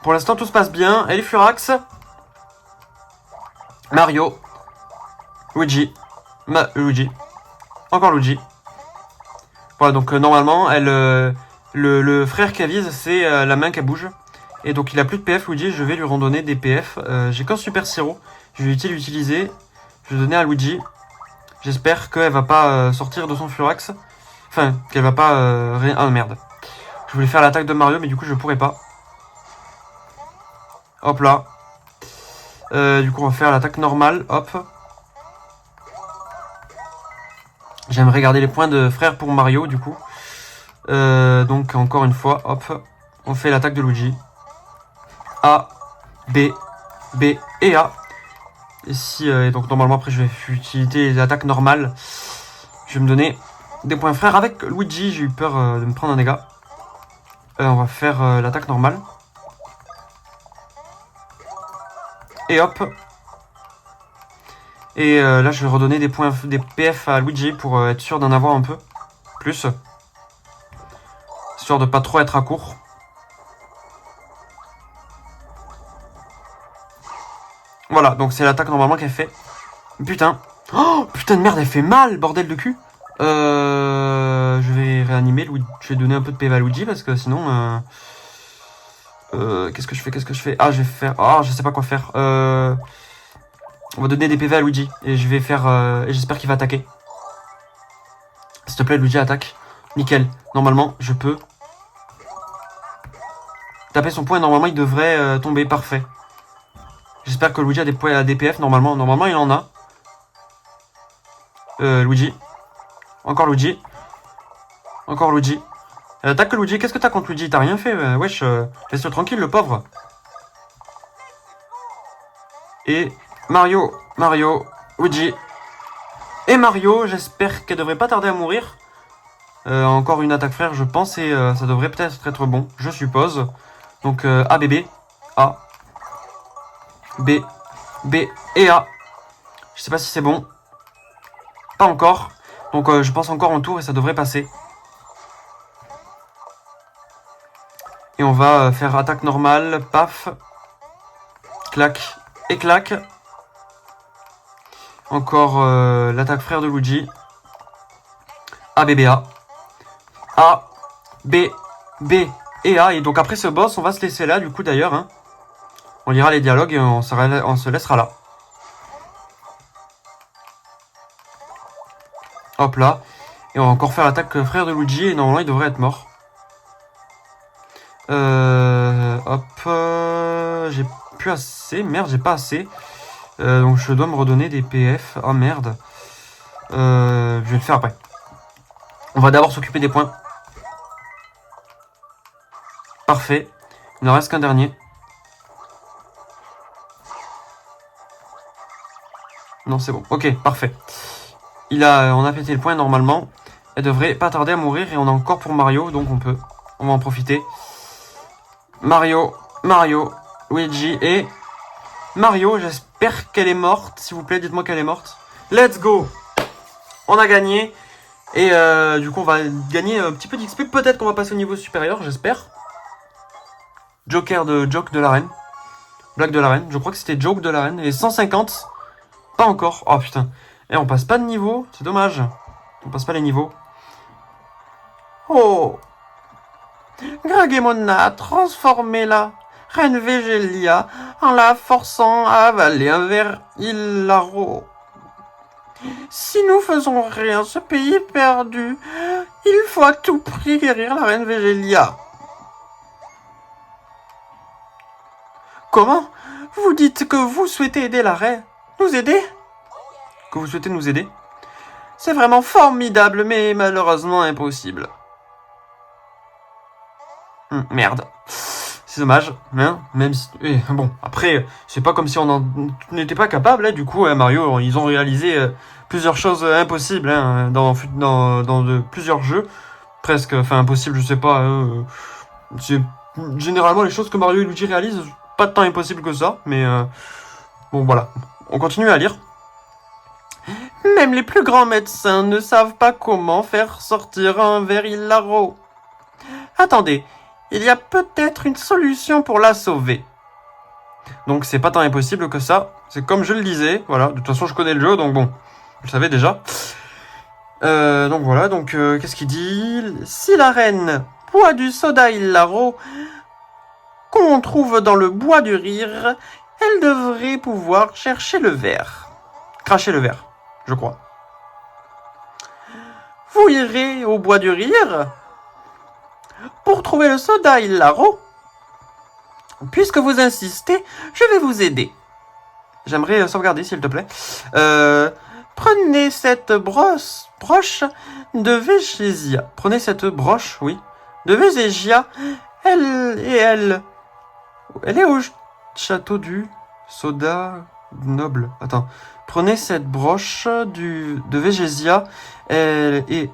S1: Pour l'instant, tout se passe bien. Elle est Furax. Mario. Luigi. Luigi. Encore Luigi. Voilà, donc normalement, le frère qu'elle vise, c'est la main qui bouge. Et donc il a plus de PF, Luigi. Je vais lui redonner des PF. J'ai qu'un super sirop. Je vais l'utiliser. Je vais donner à Luigi. J'espère qu'elle va pas sortir de son Furax. Enfin, qu'elle va pas... Ah merde. Je voulais faire l'attaque de Mario, mais du coup, je pourrais pas. Hop là. Du coup, on va faire l'attaque normale. Hop. J'aimerais garder les points de frère pour Mario, du coup. Donc, encore une fois, hop. On fait l'attaque de Luigi. A, B, B et A. Et si, donc, normalement, après, je vais utiliser les attaques normales. Je vais me donner des points frères avec Luigi. J'ai eu peur de me prendre un dégât. On va faire l'attaque normale. Et hop. Et là, je vais redonner des points, des PF à Luigi pour être sûr d'en avoir un peu plus. Histoire de pas trop être à court. Voilà, donc c'est l'attaque normalement qu'elle fait. Putain. Oh, putain de merde, elle fait mal, bordel de cul. Je vais réanimer, je vais donner un peu de PV à Luigi parce que sinon... qu'est-ce que je fais? Ah, je vais faire... Ah, je sais pas quoi faire. On va donner des PV à Luigi. Et je vais faire... et j'espère qu'il va attaquer. S'il te plaît, Luigi, attaque. Nickel. Normalement, je peux... taper son point. Normalement, il devrait tomber. Parfait. J'espère que Luigi a des points à DPF. Normalement, il en a. Luigi. Encore Luigi. Encore Luigi. Elle attaque Luigi. Qu'est-ce que t'as contre Luigi? T'as rien fait? Wesh, laisse-le tranquille, le pauvre. Et Mario, Luigi. Et Mario, j'espère qu'elle devrait pas tarder à mourir. Encore une attaque frère, je pense, et ça devrait peut-être être bon, je suppose. Donc A, B, B, A, B, B et A. Je sais pas si c'est bon. Pas encore. Donc je pense encore un tour et ça devrait passer. Et on va faire attaque normale, paf, clac et clac. Encore l'attaque frère de Luigi. A, B, B, A. A, B, B et A. Et donc après ce boss, on va se laisser là du coup d'ailleurs. Hein. On lira les dialogues et on se laissera là. Hop là. Et on va encore faire l'attaque frère de Luigi et normalement il devrait être mort. Hop. J'ai plus assez. Merde, j'ai pas assez. Donc je dois me redonner des PF. Oh merde. Je vais le faire après. On va d'abord s'occuper des points. Parfait. Il ne reste qu'un dernier. Non, c'est bon. Ok, parfait. On a pété le point normalement. Elle devrait pas tarder à mourir. Et on a encore pour Mario. Donc on va en profiter. Mario, Luigi et Mario. J'espère qu'elle est morte. S'il vous plaît, dites-moi qu'elle est morte. Let's go! On a gagné. Et du coup, on va gagner un petit peu d'XP. Peut-être qu'on va passer au niveau supérieur, j'espère. Joke de l'arène. Blague de l'arène. Je crois que c'était Joke de l'arène. Et 150. Pas encore. Oh putain. Et on passe pas de niveau. C'est dommage. On passe pas les niveaux.
S2: Oh! Gragemona a transformé la reine Végélia en la forçant à avaler un verre hilaro. Si nous faisons rien, ce pays est perdu. Il faut à tout prix guérir la reine Végélia. Comment? Vous dites que vous souhaitez aider la reine? Nous aider?
S1: Que vous souhaitez nous aider?
S2: C'est vraiment formidable, mais malheureusement impossible.
S1: Merde. C'est dommage, hein, même si... bon, après, c'est pas comme si on n'était pas capable, hein, du coup, Mario, ils ont réalisé plusieurs choses impossibles, hein, dans plusieurs jeux, presque, enfin, impossible, je sais pas, c'est généralement les choses que Mario et Luigi réalisent, pas tant impossible que ça, mais bon, voilà, on continue à lire.
S2: Même les plus grands médecins ne savent pas comment faire sortir un verre hilaro. Attendez, il y a peut-être une solution pour la sauver.
S1: Donc c'est pas tant impossible que ça. C'est comme je le disais. Voilà, de toute façon je connais le jeu, donc bon, je le savais déjà. Donc voilà, donc qu'est-ce qu'il dit?
S2: Si la reine boit du soda hilaro qu'on trouve dans le bois du rire, elle devrait pouvoir chercher le verre.
S1: Cracher le verre, je crois.
S2: Vous irez au bois du rire pour trouver le soda hilaro. Puisque vous insistez, je vais vous aider.
S1: J'aimerais sauvegarder, s'il te plaît.
S2: Prenez cette broche de Végésia.
S1: Prenez cette broche, oui.
S2: De Végésia. Elle est au
S1: château du soda noble. Attends. Prenez cette broche de Végésia et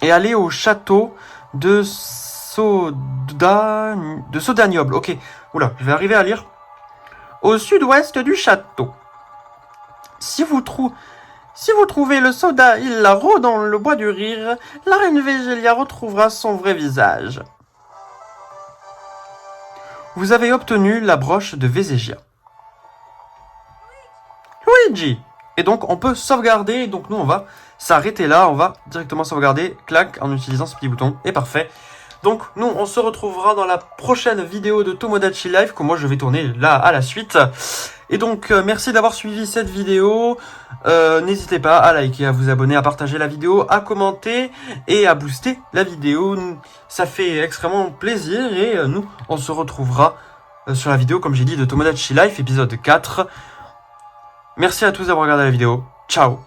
S1: allez au château de soda noble. Ok. Oula, je vais arriver à lire.
S2: Au sud-ouest du château. Si vous trouvez le soda hilaro dans le bois du rire, la reine Végélia retrouvera son vrai visage.
S1: Vous avez obtenu la broche de Végésia.
S2: Luigi.
S1: Et donc on peut sauvegarder, donc nous on va s'arrêter là, on va directement sauvegarder, clac, en utilisant ce petit bouton, et parfait. Donc nous on se retrouvera dans la prochaine vidéo de Tomodachi Life, que moi je vais tourner là à la suite. Et donc merci d'avoir suivi cette vidéo, n'hésitez pas à liker, à vous abonner, à partager la vidéo, à commenter et à booster la vidéo, ça fait extrêmement plaisir et nous on se retrouvera sur la vidéo comme j'ai dit de Tomodachi Life épisode 4. Merci à tous d'avoir regardé la vidéo, ciao.